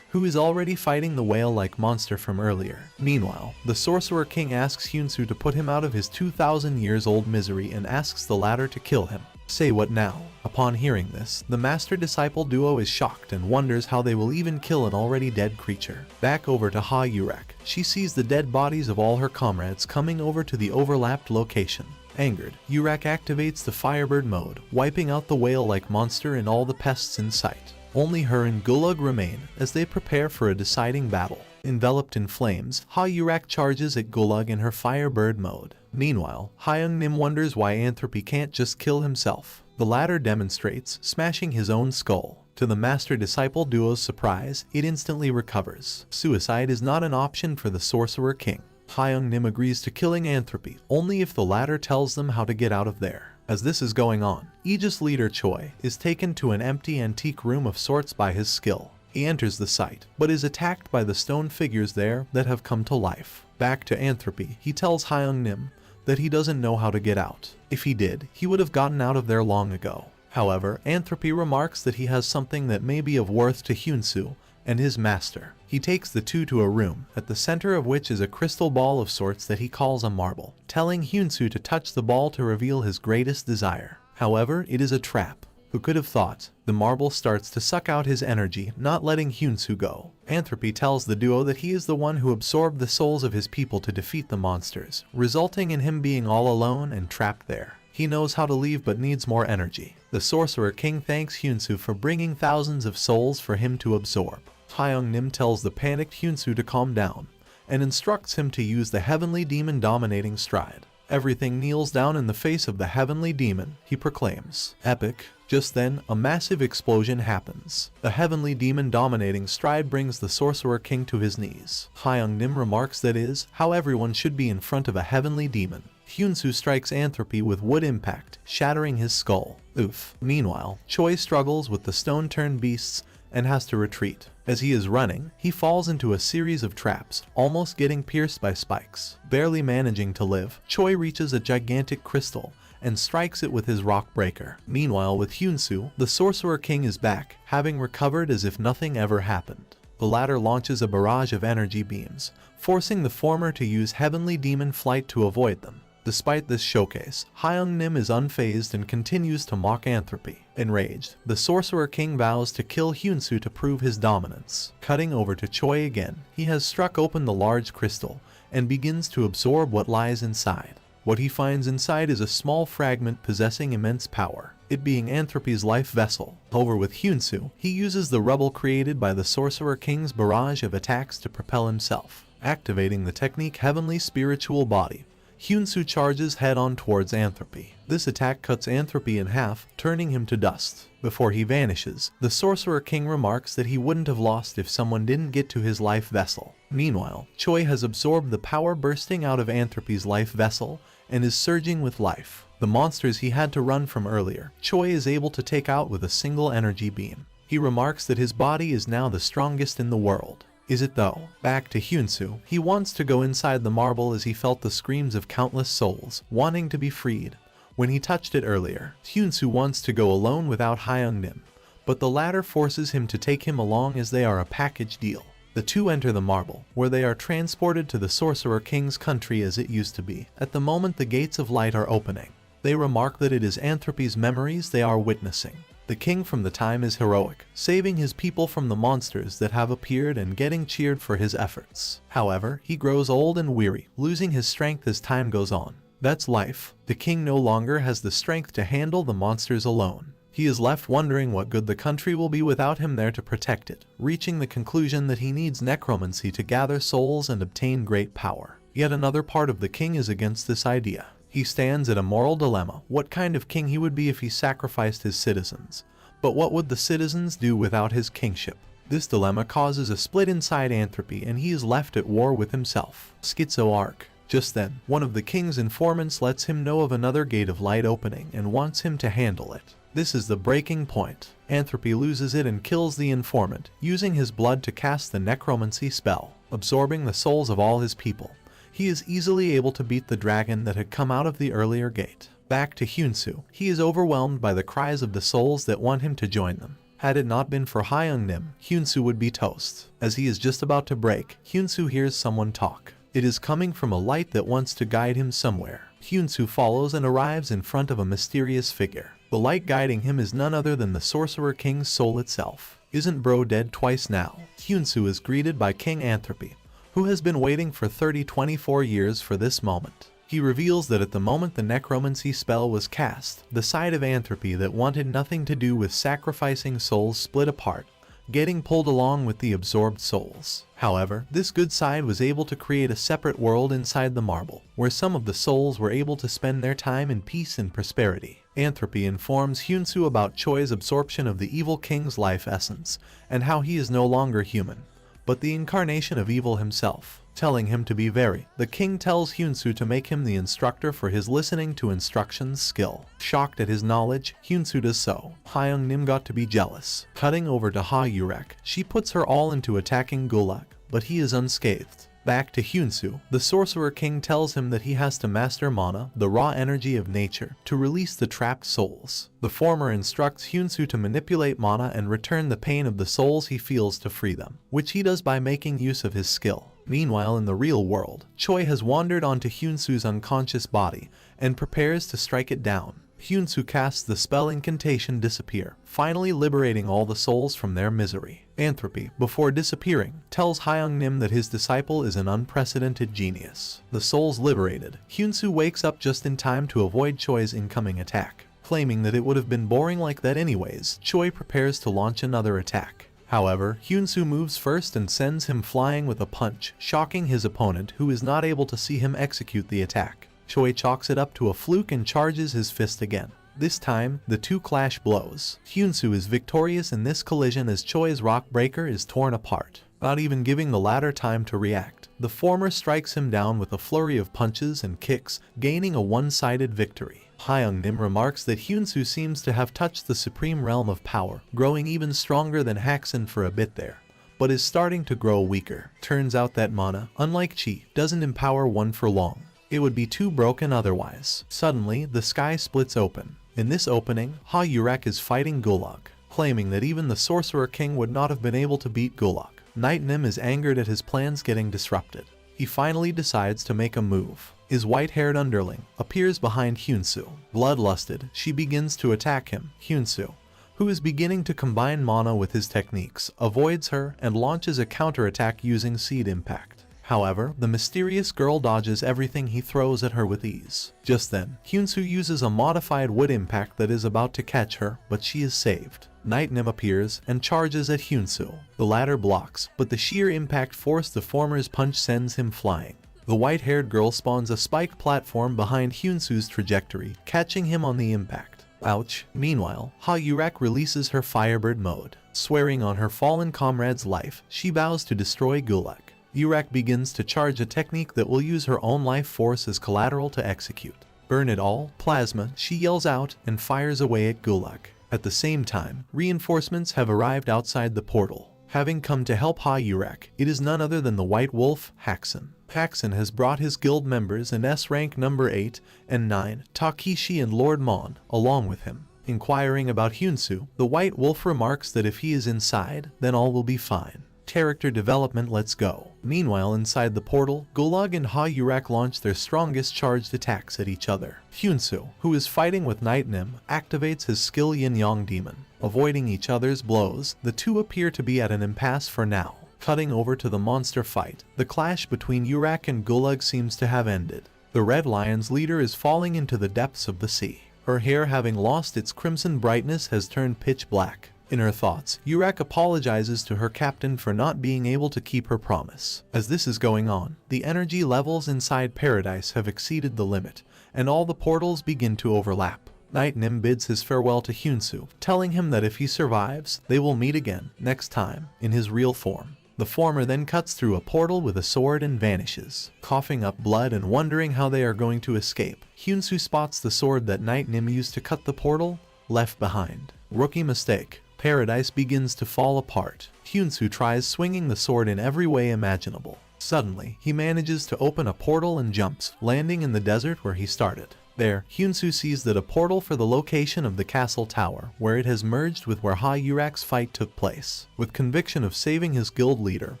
who is already fighting the whale-like monster from earlier. Meanwhile, the Sorcerer King asks Hyunsoo to put him out of his 2,000 years old misery and asks the latter to kill him. Say what now? Upon hearing this, the master-disciple duo is shocked and wonders how they will even kill an already dead creature. Back over to Ha-Yurak. She sees the dead bodies of all her comrades coming over to the overlapped location. Angered, Yurak activates the Firebird mode, wiping out the whale-like monster and all the pests in sight. Only her and Gulag remain as they prepare for a deciding battle. Enveloped in flames, Ha-Yurak charges at Gulag in her Firebird mode. Meanwhile, Hyung-nim wonders why Anthropy can't just kill himself. The latter demonstrates, smashing his own skull. To the master-disciple duo's surprise, it instantly recovers. Suicide is not an option for the Sorcerer King. Hyung-nim agrees to killing Anthropy, only if the latter tells them how to get out of there. As this is going on, Aegis leader Choi is taken to an empty antique room of sorts by his skill. He enters the site, but is attacked by the stone figures there that have come to life. Back to Anthropy, he tells Hyung-nim that he doesn't know how to get out. If he did, he would have gotten out of there long ago. However, Entropy remarks that he has something that may be of worth to Hyunsu and his master. He takes the two to a room, at the center of which is a crystal ball of sorts that he calls a marble, telling Hyunsu to touch the ball to reveal his greatest desire. However, it is a trap. Who could have thought? The marble starts to suck out his energy, not letting Hyunsu go. Entropy tells the duo that he is the one who absorbed the souls of his people to defeat the monsters, resulting in him being all alone and trapped there. He knows how to leave but needs more energy. The Sorcerer King thanks Hyunsu for bringing thousands of souls for him to absorb. Hyung-nim tells the panicked Hyunsu to calm down, and instructs him to use the Heavenly Demon Dominating Stride. Everything kneels down in the face of the Heavenly Demon, he proclaims. Epic. Just then, a massive explosion happens. The Heavenly Demon Dominating Stride brings the Sorcerer King to his knees. Hyung-nim remarks that is how everyone should be in front of a Heavenly Demon. Hyunsu strikes Entropy with wood impact, shattering his skull. Oof. Meanwhile, Choi struggles with the stone-turned beasts and has to retreat. As he is running, he falls into a series of traps, almost getting pierced by spikes. Barely managing to live, Choi reaches a gigantic crystal and strikes it with his rock breaker. Meanwhile, with Hyunsu, the Sorcerer King is back, having recovered as if nothing ever happened. The latter launches a barrage of energy beams, forcing the former to use Heavenly Demon Flight to avoid them. Despite this showcase, Hyung-nim is unfazed and continues to mock Entropy. Enraged, the Sorcerer King vows to kill Hyunsu to prove his dominance. Cutting over to Choi again, he has struck open the large crystal and begins to absorb what lies inside. What he finds inside is a small fragment possessing immense power, it being Entropy's life vessel. Over with Hyunsu, he uses the rubble created by the Sorcerer King's barrage of attacks to propel himself. Activating the technique Heavenly Spiritual Body, Hyunsu charges head-on towards Entropy. This attack cuts Entropy in half, turning him to dust. Before he vanishes, the Sorcerer King remarks that he wouldn't have lost if someone didn't get to his life vessel. Meanwhile, Choi has absorbed the power bursting out of Entropy's life vessel and is surging with life. The monsters he had to run from earlier, Choi is able to take out with a single energy beam. He remarks that his body is now the strongest in the world. Is it though? Back to Hyunsu, he wants to go inside the marble as he felt the screams of countless souls, wanting to be freed. When he touched it earlier, Hyunsu wants to go alone without Hyung-nim, but the latter forces him to take him along as they are a package deal. The two enter the marble, where they are transported to the Sorcerer King's country as it used to be. At the moment the gates of light are opening, they remark that it is Entropy's memories they are witnessing. The king from the time is heroic, saving his people from the monsters that have appeared and getting cheered for his efforts. However, he grows old and weary, losing his strength as time goes on. That's life. The king no longer has the strength to handle the monsters alone. He is left wondering what good the country will be without him there to protect it, reaching the conclusion that he needs necromancy to gather souls and obtain great power. Yet another part of the king is against this idea. He stands at a moral dilemma, what kind of king he would be if he sacrificed his citizens. But what would the citizens do without his kingship? This dilemma causes a split inside Entropy and he is left at war with himself. Schizo arc. Just then, one of the king's informants lets him know of another gate of light opening and wants him to handle it. This is the breaking point. Entropy loses it and kills the informant, using his blood to cast the necromancy spell, absorbing the souls of all his people. He is easily able to beat the dragon that had come out of the earlier gate. Back to Hyunsu, he is overwhelmed by the cries of the souls that want him to join them. Had it not been for Hyung-nim, Hyunsu would be toast. As he is just about to break, Hyunsu hears someone talk. It is coming from a light that wants to guide him somewhere. Hyunsu follows and arrives in front of a mysterious figure. The light guiding him is none other than the Sorcerer King's soul itself. Isn't bro dead twice now? Hyunsu is greeted by King Entropy, who has been waiting for 24 years for this moment. He reveals that at the moment the necromancy spell was cast, the side of Entropy that wanted nothing to do with sacrificing souls split apart, getting pulled along with the absorbed souls. However, this good side was able to create a separate world inside the marble, where some of the souls were able to spend their time in peace and prosperity. Entropy informs Hyunsu about Choi's absorption of the evil king's life essence, and how he is no longer human, but the incarnation of evil himself, telling him to be wary. The king tells Hyunsu to make him the instructor for his listening to instructions skill. Shocked at his knowledge, Hyunsu does so. Hyung-nim got to be jealous. Cutting over to Ha Yurek, she puts her all into attacking Gulag, but he is unscathed. Back to Hyunsu, the Sorcerer King tells him that he has to master mana, the raw energy of nature, to release the trapped souls. The former instructs Hyunsu to manipulate mana and return the pain of the souls he feels to free them, which he does by making use of his skill. Meanwhile, in the real world, Choi has wandered onto Hyunsu's unconscious body and prepares to strike it down. Hyunsu casts the spell incantation Disappear, finally liberating all the souls from their misery. Anthropy, before disappearing, tells Hyung-nim that his disciple is an unprecedented genius. The souls liberated, Hyunsu wakes up just in time to avoid Choi's incoming attack. Claiming that it would have been boring like that anyways, Choi prepares to launch another attack. However, Hyunsu moves first and sends him flying with a punch, shocking his opponent who is not able to see him execute the attack. Choi chalks it up to a fluke and charges his fist again. This time, the two clash blows. Hyunsu is victorious in this collision as Choi's rock breaker is torn apart. Not even giving the latter time to react, the former strikes him down with a flurry of punches and kicks, gaining a one-sided victory. Hyung-nim remarks that Hyunsu seems to have touched the supreme realm of power, growing even stronger than Hakusen for a bit there, but is starting to grow weaker. Turns out that mana, unlike chi, doesn't empower one for long. It would be too broken otherwise. Suddenly, the sky splits open. In this opening, Ha-Yurak is fighting Gulag, claiming that even the Sorcerer King would not have been able to beat Gulag. Night-Nim is angered at his plans getting disrupted. He finally decides to make a move. His white-haired underling appears behind Hyunsu. Bloodlusted, she begins to attack him. Hyunsu, who is beginning to combine mana with his techniques, avoids her and launches a counterattack using Seed Impact. However, the mysterious girl dodges everything he throws at her with ease. Just then, Hyunsu uses a modified wood impact that is about to catch her, but she is saved. Night-Nim appears and charges at Hyunsu. The latter blocks, but the sheer impact force the former's punch sends him flying. The white-haired girl spawns a spike platform behind Hyunsu's trajectory, catching him on the impact. Ouch. Meanwhile, Ha-Yurak releases her Firebird mode. Swearing on her fallen comrade's life, she vows to destroy Gulag. Yurak begins to charge a technique that will use her own life force as collateral to execute. Burn it all, plasma, she yells out and fires away at Gulag. At the same time, reinforcements have arrived outside the portal. Having come to help Ha-Yurak, it is none other than the White Wolf, Hakusen. Hakusen has brought his guild members and S-rank number 8 and 9, Takeshi and Lord Mon, along with him. Inquiring about Hyunsu, the White Wolf remarks that if he is inside, then all will be fine. Character development, let's go. Meanwhile, inside the portal, Gulag and Ha-Yurak launch their strongest charged attacks at each other. Hyunsu, who is fighting with Night-Nim, activates his skill Yin-Yang Demon. Avoiding each other's blows, the two appear to be at an impasse for now. Cutting over to the monster fight, the clash between Yurak and Gulag seems to have ended. The Red Lion's leader is falling into the depths of the sea. Her hair, having lost its crimson brightness, has turned pitch black. In her thoughts, Yurak apologizes to her captain for not being able to keep her promise. As this is going on, the energy levels inside Paradise have exceeded the limit, and all the portals begin to overlap. Night-Nim bids his farewell to Hyunsu, telling him that if he survives, they will meet again, next time, in his real form. The former then cuts through a portal with a sword and vanishes. Coughing up blood and wondering how they are going to escape, Hyunsu spots the sword that Night-Nim used to cut the portal, left behind. Rookie mistake. Paradise begins to fall apart. Hyunsu tries swinging the sword in every way imaginable. Suddenly, he manages to open a portal and jumps, landing in the desert where he started. There, Hyunsu sees that a portal for the location of the castle tower, where it has merged with where Ha-Yurak's fight took place. With conviction of saving his guild leader,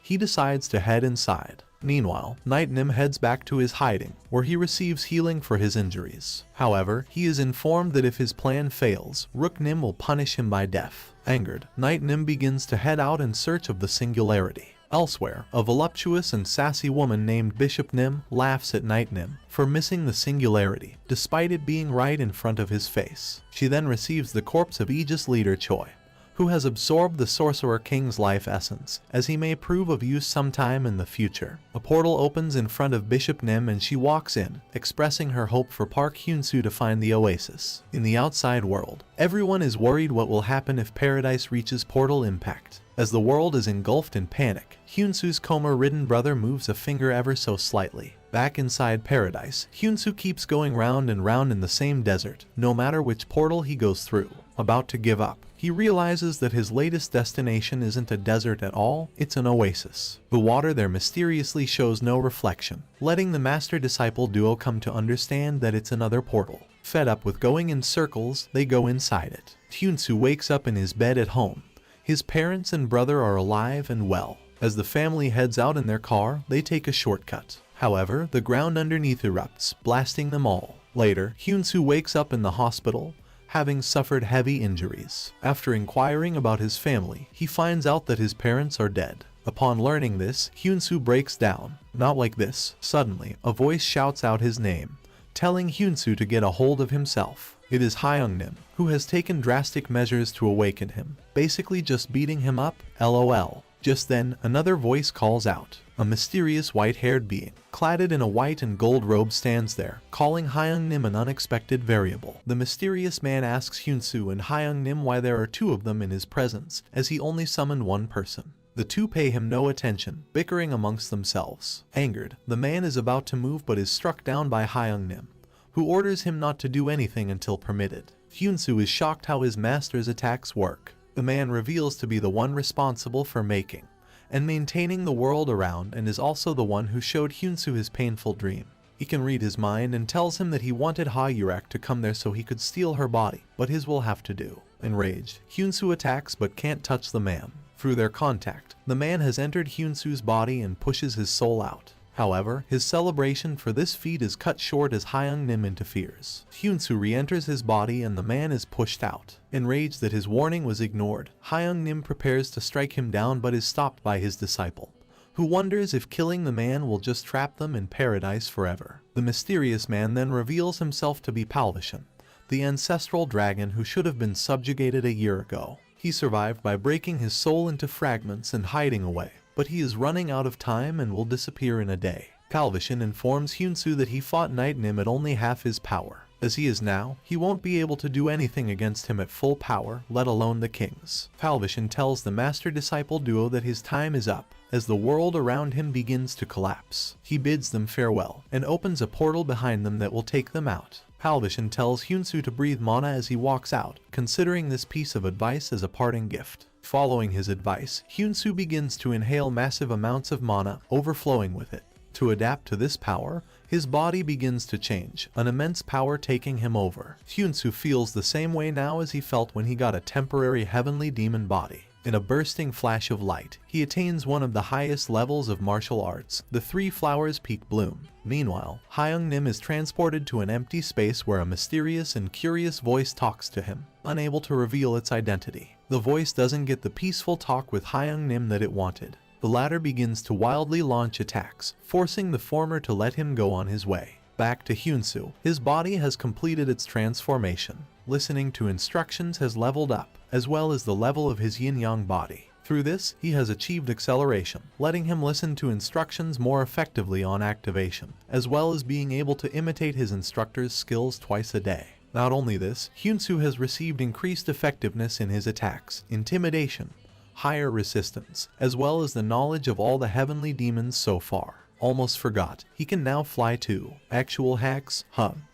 he decides to head inside. Meanwhile, Night-Nim heads back to his hiding, where he receives healing for his injuries. However, he is informed that if his plan fails, Rook-Nim will punish him by death. Angered, Night-Nim begins to head out in search of the singularity. Elsewhere, a voluptuous and sassy woman named Bishop Nim laughs at Night-Nim for missing the singularity, despite it being right in front of his face. She then receives the corpse of Aegis leader Choi, who has absorbed the Sorcerer King's life essence, as he may prove of use sometime in the future. A portal opens in front of Bishop Nim and she walks in, expressing her hope for Park Hyunsu to find the oasis. In the outside world, everyone is worried what will happen if Paradise reaches portal impact. As the world is engulfed in panic, Hyunsu's coma-ridden brother moves a finger ever so slightly. Back inside Paradise, Hyunsu keeps going round and round in the same desert, no matter which portal he goes through. About to give up, he realizes that his latest destination isn't a desert at all, it's an oasis. The water there mysteriously shows no reflection, letting the master-disciple duo come to understand that it's another portal. Fed up with going in circles, they go inside it. Hyunsu wakes up in his bed at home. His parents and brother are alive and well. As the family heads out in their car, they take a shortcut. However, the ground underneath erupts, blasting them all. Later, Hyunsu wakes up in the hospital, having suffered heavy injuries. After inquiring about his family, he finds out that his parents are dead. Upon learning this, Hyunsu breaks down. Not like this. Suddenly, a voice shouts out his name, telling Hyunsu to get a hold of himself. It is Hyungnim, who has taken drastic measures to awaken him, basically just beating him up, lol. Just then, another voice calls out. A mysterious white-haired being, cladded in a white and gold robe, stands there, calling Hyungnim an unexpected variable. The mysterious man asks Hyunsu and Hyungnim why there are two of them in his presence, as he only summoned one person. The two pay him no attention, bickering amongst themselves. Angered, the man is about to move but is struck down by Hyungnim, who orders him not to do anything until permitted. Hyunsu is shocked how his master's attacks work. The man reveals to be the one responsible for making and maintaining the world around, and is also the one who showed Hyunsu his painful dream. He can read his mind and tells him that he wanted Ha-Yurak to come there so he could steal her body, but his will have to do. Enraged, Hyunsu attacks but can't touch the man. Through their contact, the man has entered Hyunsu's body and pushes his soul out. However, his celebration for this feat is cut short as Hyungnim interferes. Hyunsu re-enters his body and the man is pushed out. Enraged that his warning was ignored, Hyungnim prepares to strike him down but is stopped by his disciple, who wonders if killing the man will just trap them in paradise forever. The mysterious man then reveals himself to be Palvishan, the ancestral dragon who should have been subjugated a year ago. He survived by breaking his soul into fragments and hiding away, but he is running out of time and will disappear in a day. Palvishan informs Hyunsu that he fought Night Nim at only half his power. As he is now, he won't be able to do anything against him at full power, let alone the king's. Palvishan tells the master-disciple duo that his time is up, as the world around him begins to collapse. He bids them farewell, and opens a portal behind them that will take them out. Palvishan tells Hyunsu to breathe mana as he walks out, considering this piece of advice as a parting gift. Following his advice, Hyunsu begins to inhale massive amounts of mana, overflowing with it. To adapt to this power, his body begins to change, an immense power taking him over. Hyunsu feels the same way now as he felt when he got a temporary heavenly demon body. In a bursting flash of light, he attains one of the highest levels of martial arts, the Three Flowers Peak Bloom. Meanwhile, Hyungnim is transported to an empty space where a mysterious and curious voice talks to him, unable to reveal its identity. The voice doesn't get the peaceful talk with Hyungnim that it wanted. The latter begins to wildly launch attacks, forcing the former to let him go on his way. Back to Hyunsu, his body has completed its transformation. Listening to instructions has leveled up, as well as the level of his yin-yang body. Through this, he has achieved acceleration, letting him listen to instructions more effectively on activation, as well as being able to imitate his instructor's skills twice a day. Not only this, Hyunsu has received increased effectiveness in his attacks, intimidation, higher resistance, as well as the knowledge of all the heavenly demons so far. Almost forgot, he can now fly too. Actual hacks,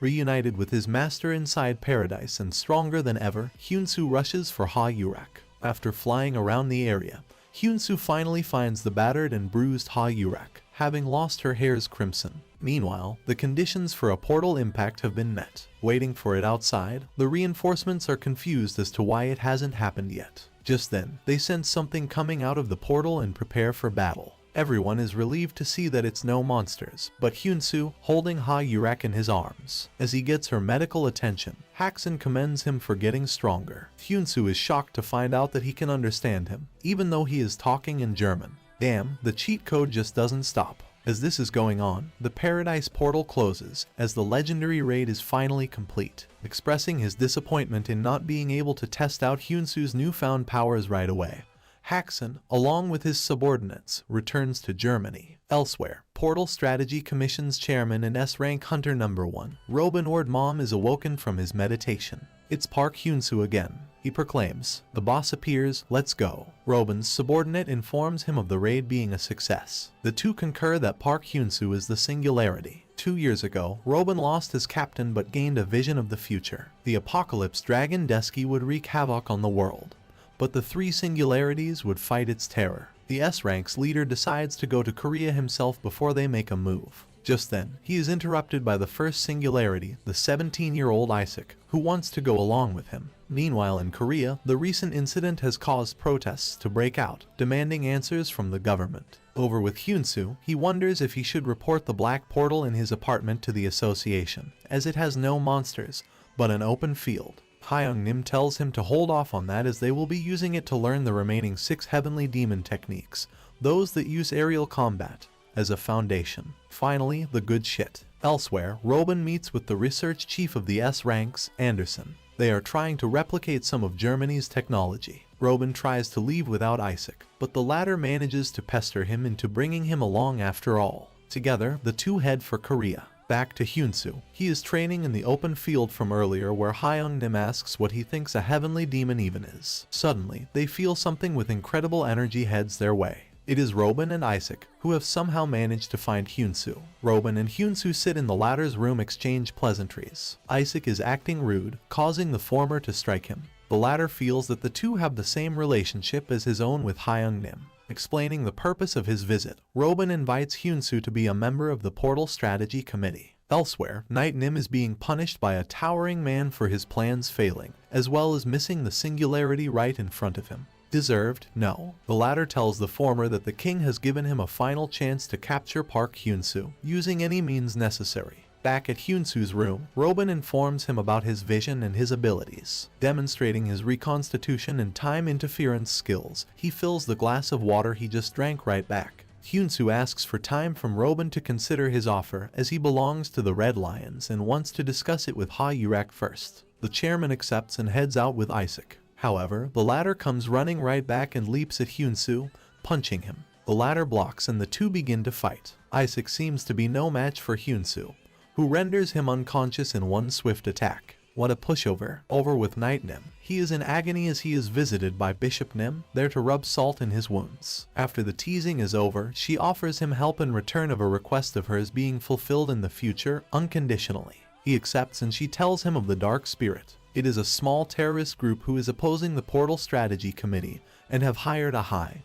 reunited with his master inside paradise and stronger than ever, Hyunsu rushes for Ha-Yurak. After flying around the area, Hyunsu finally finds the battered and bruised Ha-Yurak, having lost her hair's crimson. Meanwhile, the conditions for a portal impact have been met. Waiting for it outside, the reinforcements are confused as to why it hasn't happened yet. Just then, they sense something coming out of the portal and prepare for battle. Everyone is relieved to see that it's no monsters, but Hyunsu, holding Ha-Yurak in his arms. As he gets her medical attention, Haxan commends him for getting stronger. Hyunsu is shocked to find out that he can understand him, even though he is talking in German. Damn, the cheat code just doesn't stop. As this is going on, the Paradise portal closes, as the legendary raid is finally complete. Expressing his disappointment in not being able to test out Hyunsu's newfound powers right away, Haxan, along with his subordinates, returns to Germany. Elsewhere, Portal Strategy Commission's chairman and S-rank hunter number 1, Robin Ordmom, is awoken from his meditation. It's Park Hyunsu again. He proclaims, "The boss appears, let's go." Robin's subordinate informs him of the raid being a success. The two concur that Park Hyunsu is the singularity. 2 years ago, Robin lost his captain but gained a vision of the future. The Apocalypse Dragon Desky would wreak havoc on the world, but the 3 singularities would fight its terror. The S-Rank's leader decides to go to Korea himself before they make a move. Just then, he is interrupted by the first singularity, the 17-year-old Isaac, who wants to go along with him. Meanwhile in Korea, the recent incident has caused protests to break out, demanding answers from the government. Over with Hyunsoo, he wonders if he should report the black portal in his apartment to the association, as it has no monsters, but an open field. Hyung-nim tells him to hold off on that as they will be using it to learn the remaining 6 heavenly demon techniques, those that use aerial combat, as a foundation. Finally, the good shit. Elsewhere, Robin meets with the research chief of the S-Ranks, Anderson. They are trying to replicate some of Germany's technology. Robin tries to leave without Isaac, but the latter manages to pester him into bringing him along after all. Together, the two head for Korea. Back to Hyunsoo. He is training in the open field from earlier where Hyung-nim asks what he thinks a heavenly demon even is. Suddenly, they feel something with incredible energy heads their way. It is Robin and Isaac, who have somehow managed to find Hyunsoo. Robin and Hyunsoo sit in the latter's room exchange pleasantries. Isaac is acting rude, causing the former to strike him. The latter feels that the two have the same relationship as his own with Hyung-nim. Explaining the purpose of his visit, Robin invites Hyunsoo to be a member of the Portal Strategy Committee. Elsewhere, Night-Nim is being punished by a towering man for his plans failing, as well as missing the singularity right in front of him. Deserved? No. The latter tells the former that the king has given him a final chance to capture Park Hyunsoo, using any means necessary. Back at Hyunsoo's room, Robin informs him about his vision and his abilities. Demonstrating his reconstitution and time interference skills, he fills the glass of water he just drank right back. Hyunsoo asks for time from Robin to consider his offer, as he belongs to the Red Lions and wants to discuss it with Ha Yurek first. The chairman accepts and heads out with Isaac. However, the latter comes running right back and leaps at Hyunsoo, punching him. The latter blocks and the two begin to fight. Isaac seems to be no match for Hyunsoo, who renders him unconscious in one swift attack. What a pushover. Over with Night-Nim. He is in agony as he is visited by Bishop Nim, there to rub salt in his wounds. After the teasing is over, she offers him help in return of a request of hers being fulfilled in the future, unconditionally. He accepts and she tells him of the Dark Spirit. It is a small terrorist group who is opposing the Portal Strategy Committee and have hired a high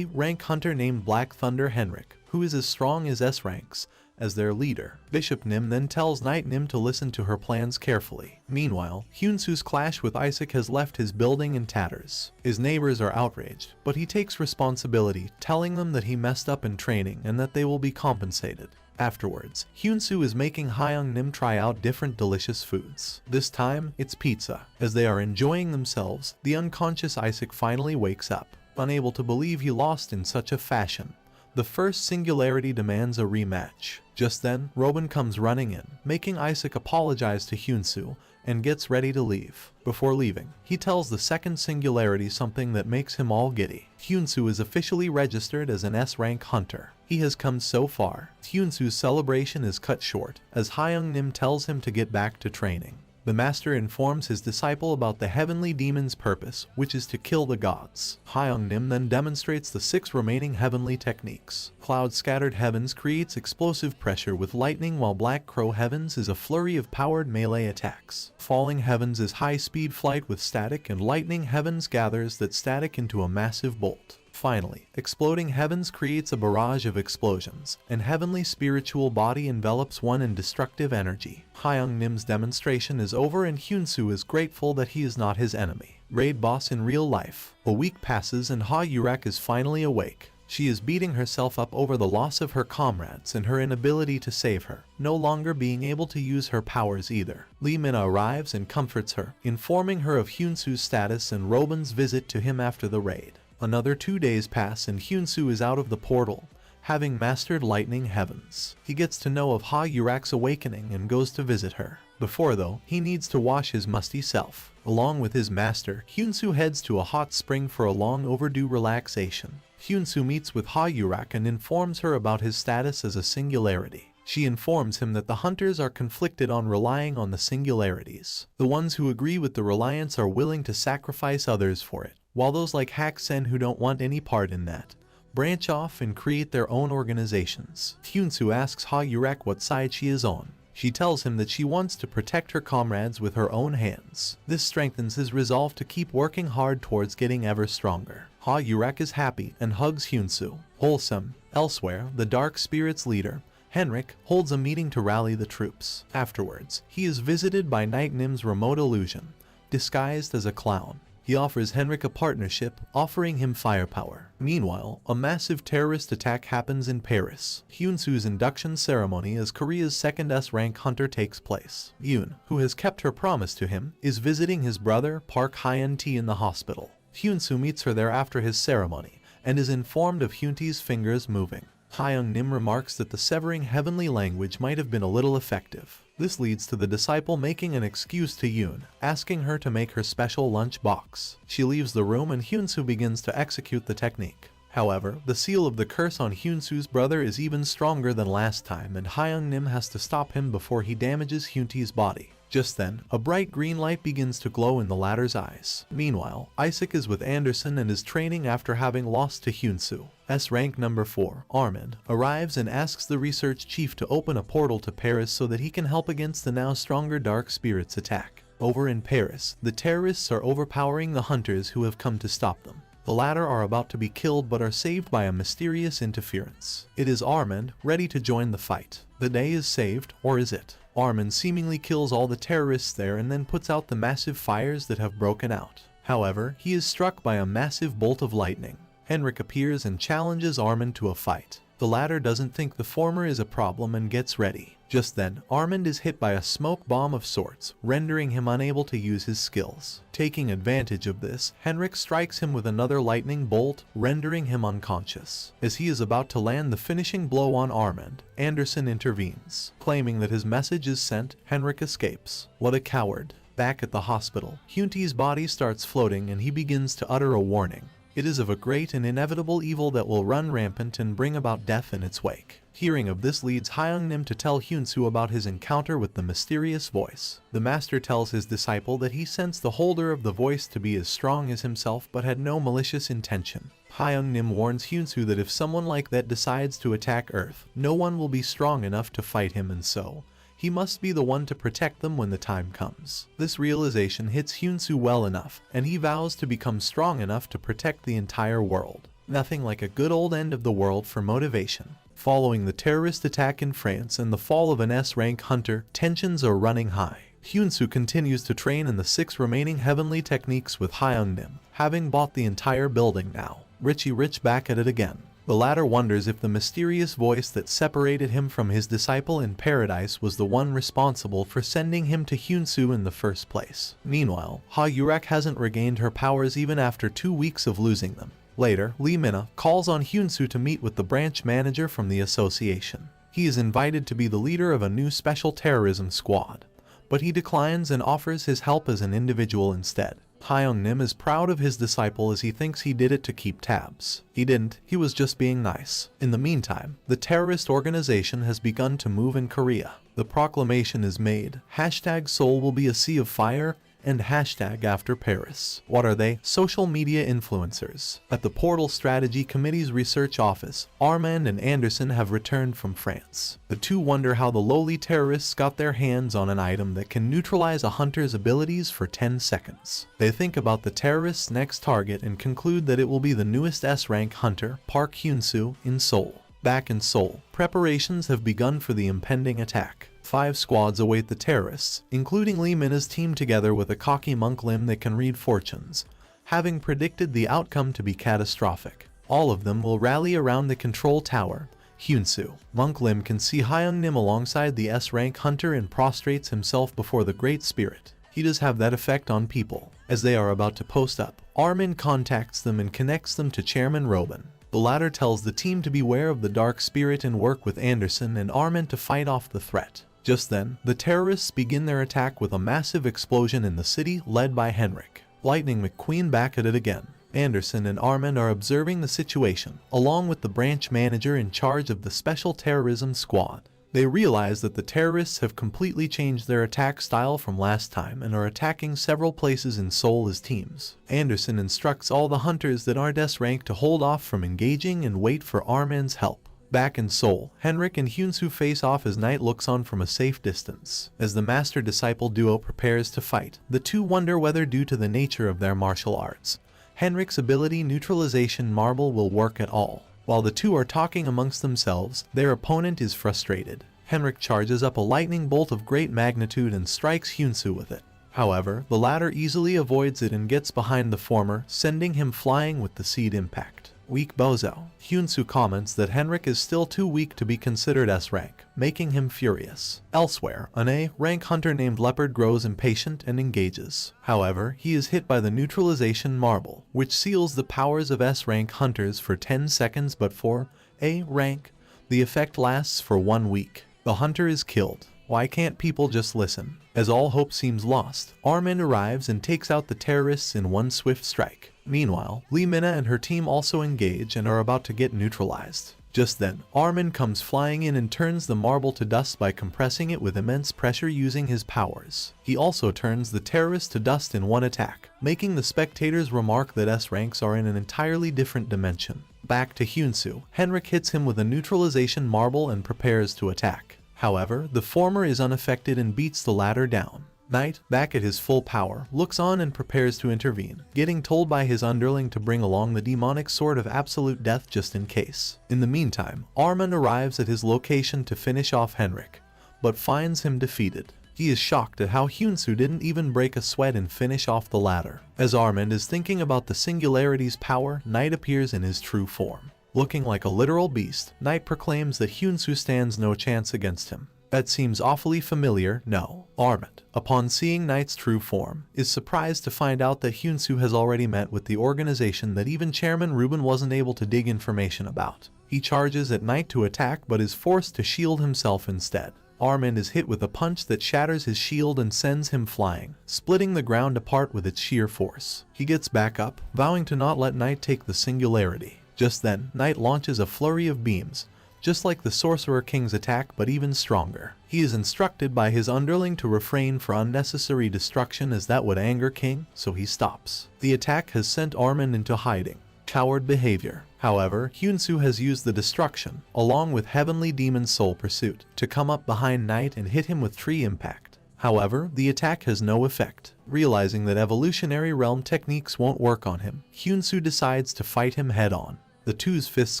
rank hunter named Black Thunder Henrik, who is as strong as S-Ranks, as their leader. Bishop Nim then tells Night-Nim to listen to her plans carefully. Meanwhile, Hyunsoo's clash with Isaac has left his building in tatters. His neighbors are outraged, but he takes responsibility, telling them that he messed up in training and that they will be compensated. Afterwards, Hyunsoo is making Hyung-Nim try out different delicious foods. This time, it's pizza. As they are enjoying themselves, the unconscious Isaac finally wakes up, unable to believe he lost in such a fashion. The first singularity demands a rematch. Just then, Robin comes running in, making Isaac apologize to Hyunsoo and gets ready to leave. Before leaving, he tells the second singularity something that makes him all giddy. Hyunsoo is officially registered as an S-rank hunter. He has come so far. Hyunsoo's celebration is cut short, as Hyung-Nim tells him to get back to training. The master informs his disciple about the heavenly demon's purpose, which is to kill the gods. Hyung-Nim then demonstrates the 6 remaining heavenly techniques. Cloud-scattered heavens creates explosive pressure with lightning, while Black Crow Heavens is a flurry of powered melee attacks. Falling Heavens is high-speed flight with static, and Lightning Heavens gathers that static into a massive bolt. Finally, Exploding Heavens creates a barrage of explosions, and Heavenly Spiritual Body envelops one in destructive energy. Hyung-Nim's demonstration is over and Hyunsoo is grateful that he is not his enemy. Raid boss in real life. A week passes and Ha Yurek is finally awake. She is beating herself up over the loss of her comrades and her inability to save her, no longer being able to use her powers either. Lee Mina arrives and comforts her, informing her of Hyunsoo's status and Robin's visit to him after the raid. Another 2 days pass and Hyunsoo is out of the portal, having mastered Lightning Heavens. He gets to know of Ha Yurek's awakening and goes to visit her. Before though, he needs to wash his musty self. Along with his master, Hyunsoo heads to a hot spring for a long overdue relaxation. Hyunsoo meets with Ha Yurek and informs her about his status as a singularity. She informs him that the hunters are conflicted on relying on the singularities. The ones who agree with the reliance are willing to sacrifice others for it, while those like Hack Sen who don't want any part in that, branch off and create their own organizations. Hyunsu asks Ha Yurek what side she is on. She tells him that she wants to protect her comrades with her own hands. This strengthens his resolve to keep working hard towards getting ever stronger. Ha Yurek is happy and hugs Hyunsu. Wholesome. Elsewhere, the Dark Spirit's leader, Henrik, holds a meeting to rally the troops. Afterwards, he is visited by Night Nim's remote illusion, disguised as a clown. He offers Henrik a partnership, offering him firepower. Meanwhile, a massive terrorist attack happens in Paris. Hyunsu's induction ceremony as Korea's second S-rank hunter takes place. Yoon, who has kept her promise to him, is visiting his brother Park Hyun-tae in the hospital. Hyunsu meets her there after his ceremony, and is informed of Hyun-tae's fingers moving. Hyung-nim remarks that the severing heavenly language might have been a little effective. This leads to the disciple making an excuse to Yoon, asking her to make her special lunch box. She leaves the room and Hyunsu begins to execute the technique. However, the seal of the curse on Hyunsu's brother is even stronger than last time, and Hyung-nim has to stop him before he damages Hyun-tae's body. Just then, a bright green light begins to glow in the latter's eyes. Meanwhile, Isaac is with Anderson and is training after having lost to Hyunsu. S-rank number 4, Armand, arrives and asks the research chief to open a portal to Paris so that he can help against the now stronger Dark Spirit's attack. Over in Paris, the terrorists are overpowering the hunters who have come to stop them. The latter are about to be killed but are saved by a mysterious interference. It is Armand, ready to join the fight. The day is saved, or is it? Armand seemingly kills all the terrorists there and then puts out the massive fires that have broken out. However, he is struck by a massive bolt of lightning. Henrik appears and challenges Armand to a fight. The latter doesn't think the former is a problem and gets ready. Just then, Armand is hit by a smoke bomb of sorts, rendering him unable to use his skills. Taking advantage of this, Henrik strikes him with another lightning bolt, rendering him unconscious. As he is about to land the finishing blow on Armand, Anderson intervenes. Claiming that his message is sent, Henrik escapes. What a coward. Back at the hospital, Hyun-tae's body starts floating and he begins to utter a warning. It is of a great and inevitable evil that will run rampant and bring about death in its wake. Hearing of this leads Hyung-nim to tell Hyunsu about his encounter with the mysterious voice. The master tells his disciple that he sensed the holder of the voice to be as strong as himself but had no malicious intention. Hyung-nim warns Hyunsu that if someone like that decides to attack Earth, no one will be strong enough to fight him, and so he must be the one to protect them when the time comes. This realization hits Hyunsu well enough, and he vows to become strong enough to protect the entire world. Nothing like a good old end of the world for motivation. Following the terrorist attack in France and the fall of an S-rank hunter, tensions are running high. Hyunsu continues to train in the 6 remaining heavenly techniques with Hyung-nim, having bought the entire building now. Richie Rich back at it again. The latter wonders if the mysterious voice that separated him from his disciple in paradise was the one responsible for sending him to Hyunsu in the first place. Meanwhile, Ha Yurek hasn't regained her powers even after 2 weeks of losing them. Later, Lee Mina calls on Hyunsu to meet with the branch manager from the association. He is invited to be the leader of a new special terrorism squad, but he declines and offers his help as an individual instead. Hyung-nim is proud of his disciple as he thinks he did it to keep tabs. He didn't, he was just being nice. In the meantime, the terrorist organization has begun to move in Korea. The proclamation is made, #Seoul will be a sea of fire, and #after Paris. What are they? Social media influencers. At the Portal Strategy Committee's research office, Armand and Anderson have returned from France. The two wonder how the lowly terrorists got their hands on an item that can neutralize a hunter's abilities for 10 seconds. They think about the terrorist's next target and conclude that it will be the newest S-rank hunter, Park Hyun-soo, in Seoul. Back in Seoul, preparations have begun for the impending attack. 5 squads await the terrorists, including Lee Mina's team together with a cocky Monk Lim that can read fortunes, having predicted the outcome to be catastrophic. All of them will rally around the control tower, Hyunsu. Monk Lim can see Hyung-nim alongside the S-rank hunter and prostrates himself before the Great Spirit. He does have that effect on people. As they are about to post up, Armin contacts them and connects them to Chairman Robin. The latter tells the team to beware of the Dark Spirit and work with Anderson and Armin to fight off the threat. Just then, the terrorists begin their attack with a massive explosion in the city led by Henrik. Lightning McQueen back at it again. Anderson and Armand are observing the situation, along with the branch manager in charge of the special terrorism squad. They realize that the terrorists have completely changed their attack style from last time and are attacking several places in Seoul as teams. Anderson instructs all the hunters that aren't S-rank to hold off from engaging and wait for Armin's help. Back in Seoul, Henrik and Hyunsoo face off as Knight looks on from a safe distance. As the master-disciple duo prepares to fight, the two wonder whether, due to the nature of their martial arts, Henrik's ability neutralization marble will work at all. While the two are talking amongst themselves, their opponent is frustrated. Henrik charges up a lightning bolt of great magnitude and strikes Hyunsoo with it. However, the latter easily avoids it and gets behind the former, sending him flying with the seed impact. Weak bozo. Hyunsoo comments that Henrik is still too weak to be considered S-rank, making him furious. Elsewhere, an A-rank hunter named Leopard grows impatient and engages. However, he is hit by the neutralization marble, which seals the powers of S-rank hunters for 10 seconds, but for A-rank, the effect lasts for 1 week. The hunter is killed. Why can't people just listen? As all hope seems lost, Armin arrives and takes out the terrorists in one swift strike. Meanwhile, Lee Minna and her team also engage and are about to get neutralized. Just then, Armin comes flying in and turns the marble to dust by compressing it with immense pressure using his powers. He also turns the terrorists to dust in one attack, making the spectators remark that S-ranks are in an entirely different dimension. Back to Hyunsoo, Henrik hits him with a neutralization marble and prepares to attack. However, the former is unaffected and beats the latter down. Knight, back at his full power, looks on and prepares to intervene, getting told by his underling to bring along the demonic sword of absolute death just in case. In the meantime, Armin arrives at his location to finish off Henrik, but finds him defeated. He is shocked at how Hyunsoo didn't even break a sweat and finish off the latter. As Armin is thinking about the Singularity's power, Knight appears in his true form. Looking like a literal beast, Knight proclaims that Hyunsoo stands no chance against him. That seems awfully familiar, no? Armin, upon seeing Knight's true form, is surprised to find out that Hyunsoo has already met with the organization that even Chairman Ruben wasn't able to dig information about. He charges at Knight to attack but is forced to shield himself instead. Armin is hit with a punch that shatters his shield and sends him flying, splitting the ground apart with its sheer force. He gets back up, vowing to not let Knight take the Singularity. Just then, Knight launches a flurry of beams, just like the Sorcerer King's attack but even stronger. He is instructed by his underling to refrain from unnecessary destruction as that would anger King, so he stops. The attack has sent Armin into hiding. Coward behavior. However, Hyunsoo has used the destruction, along with Heavenly Demon's Soul Pursuit, to come up behind Knight and hit him with Tree Impact. However, the attack has no effect. Realizing that evolutionary realm techniques won't work on him, Hyunsoo decides to fight him head-on. The two's fists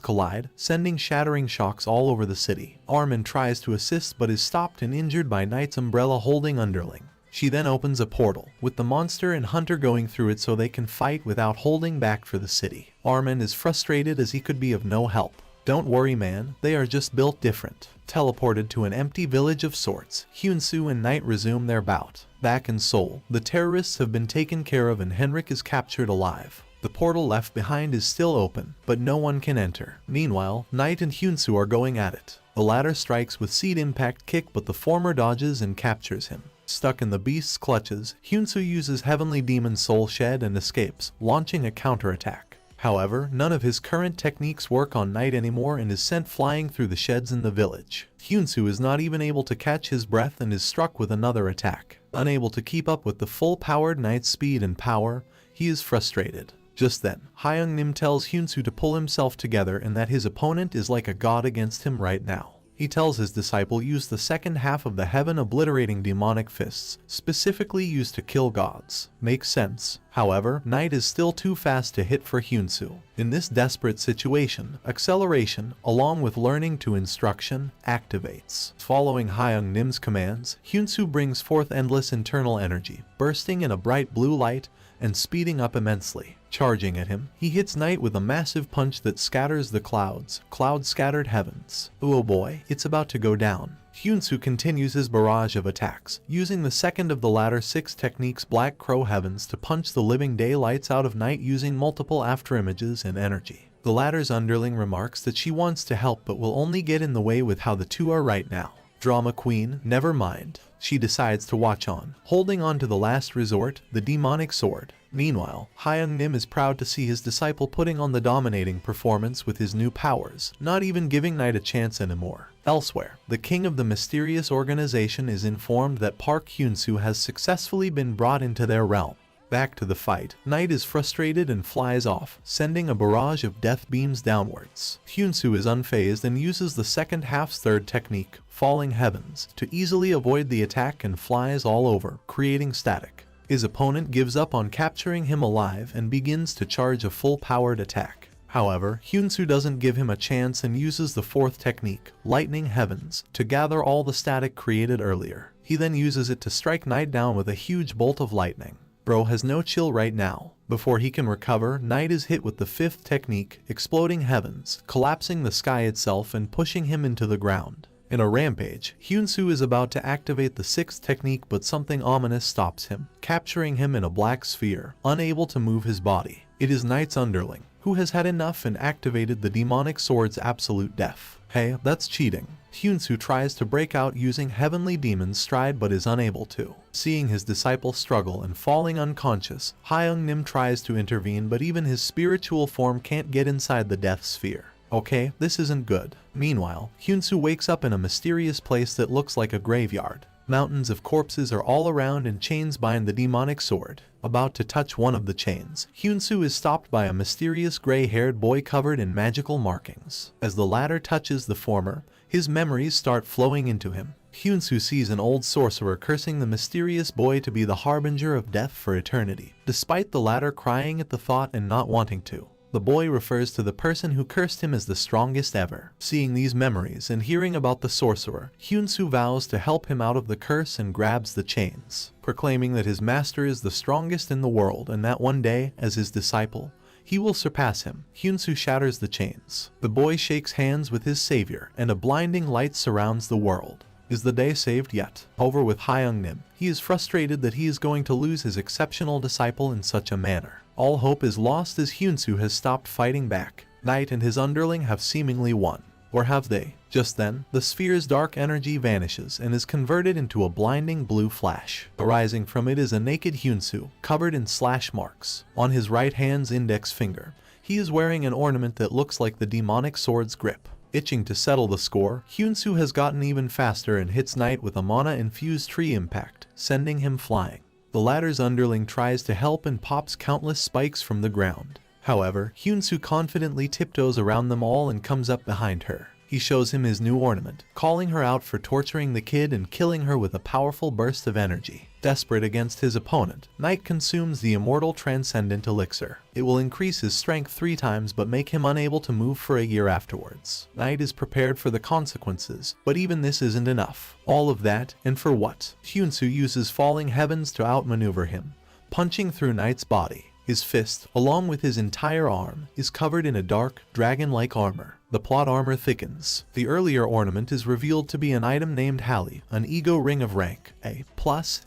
collide, sending shattering shocks all over the city. Armin tries to assist but is stopped and injured by Knight's umbrella-holding underling. She then opens a portal, with the monster and hunter going through it so they can fight without holding back for the city. Armin is frustrated as he could be of no help. Don't worry man, they are just built different. Teleported to an empty village of sorts, Hyunsoo and Knight resume their bout. Back in Seoul, the terrorists have been taken care of and Henrik is captured alive. The portal left behind is still open, but no one can enter. Meanwhile, Knight and Hyunsoo are going at it. The latter strikes with Seed Impact Kick but the former dodges and captures him. Stuck in the beast's clutches, Hyunsoo uses Heavenly Demon's Soul Shed and escapes, launching a counterattack. However, none of his current techniques work on Knight anymore and is sent flying through the sheds in the village. Hyunsoo is not even able to catch his breath and is struck with another attack. Unable to keep up with the full-powered Knight's speed and power, he is frustrated. Just then, Hyung Nim tells Hyunsoo to pull himself together and that his opponent is like a god against him right now. He tells his disciple use the second half of the heaven-obliterating demonic fists, specifically used to kill gods. Makes sense. However, Knight is still too fast to hit for Hyunsoo. In this desperate situation, acceleration, along with learning to instruction, activates. Following Hyung Nim's commands, Hyunsoo brings forth endless internal energy, bursting in a bright blue light and speeding up immensely. Charging at him, he hits Knight with a massive punch that scatters the cloud-scattered heavens. Oh boy, it's about to go down. Hyunsoo continues his barrage of attacks, using the second of the latter 6 techniques Black Crow Heavens to punch the living daylights out of Knight using multiple afterimages and energy. The latter's underling remarks that she wants to help but will only get in the way with how the two are right now. Drama queen, never mind. She decides to watch on, holding on to the last resort, the demonic sword. Meanwhile, Hyung-nim is proud to see his disciple putting on the dominating performance with his new powers, not even giving Knight a chance anymore. Elsewhere, the king of the mysterious organization is informed that Park Hyun-soo has successfully been brought into their realm. Back to the fight, Knight is frustrated and flies off, sending a barrage of death beams downwards. Hyun-soo is unfazed and uses the second half's third technique, Falling Heavens, to easily avoid the attack and flies all over, creating static. His opponent gives up on capturing him alive and begins to charge a full-powered attack. However, Hyun-soo doesn't give him a chance and uses the fourth technique, Lightning Heavens, to gather all the static created earlier. He then uses it to strike Knight down with a huge bolt of lightning. Bro has no chill right now. Before he can recover, Knight is hit with the fifth technique, Exploding Heavens, collapsing the sky itself and pushing him into the ground. In a rampage, Hyun-soo is about to activate the sixth technique, but something ominous stops him, capturing him in a black sphere, unable to move his body. It is Knight's underling, who has had enough and activated the demonic sword's absolute death. Hey, that's cheating. Hyun-soo tries to break out using Heavenly Demon's Stride but is unable to. Seeing his disciple struggle and falling unconscious, Hyung-nim tries to intervene, but even his spiritual form can't get inside the death sphere. Okay, this isn't good. Meanwhile, Hyun-soo wakes up in a mysterious place that looks like a graveyard. Mountains of corpses are all around and chains bind the demonic sword. About to touch one of the chains, Hyun-soo is stopped by a mysterious gray-haired boy covered in magical markings. As the latter touches the former, his memories start flowing into him. Hyun-soo sees an old sorcerer cursing the mysterious boy to be the harbinger of death for eternity, despite the latter crying at the thought and not wanting to. The boy refers to the person who cursed him as the strongest ever. Seeing these memories and hearing about the sorcerer, Hyun-soo vows to help him out of the curse and grabs the chains, proclaiming that his master is the strongest in the world and that one day, as his disciple, he will surpass him. Hyun-soo shatters the chains. The boy shakes hands with his savior and a blinding light surrounds the world. Is the day saved yet? Over with Hyung-nim. He is frustrated that he is going to lose his exceptional disciple in such a manner. All hope is lost as Hyun-soo has stopped fighting back. Knight and his underling have seemingly won. Or have they? Just then, the sphere's dark energy vanishes and is converted into a blinding blue flash. Arising from it is a naked Hyun-soo, covered in slash marks. On his right hand's index finger, he is wearing an ornament that looks like the demonic sword's grip. Itching to settle the score, Hyun-soo has gotten even faster and hits Knight with a mana-infused tree impact, sending him flying. The latter's underling tries to help and pops countless spikes from the ground. However, Hyun-soo confidently tiptoes around them all and comes up behind her. He shows him his new ornament, calling her out for torturing the kid and killing her with a powerful burst of energy. Desperate against his opponent, Knight consumes the immortal transcendent elixir. It will increase his strength 3 times but make him unable to move for a year afterwards. Knight is prepared for the consequences, but even this isn't enough. All of that, and for what? Hyun-soo uses Falling Heavens to outmaneuver him, punching through Knight's body. His fist, along with his entire arm, is covered in a dark, dragon-like armor. The plot armor thickens. The earlier ornament is revealed to be an item named Hallie, an ego ring of rank A+,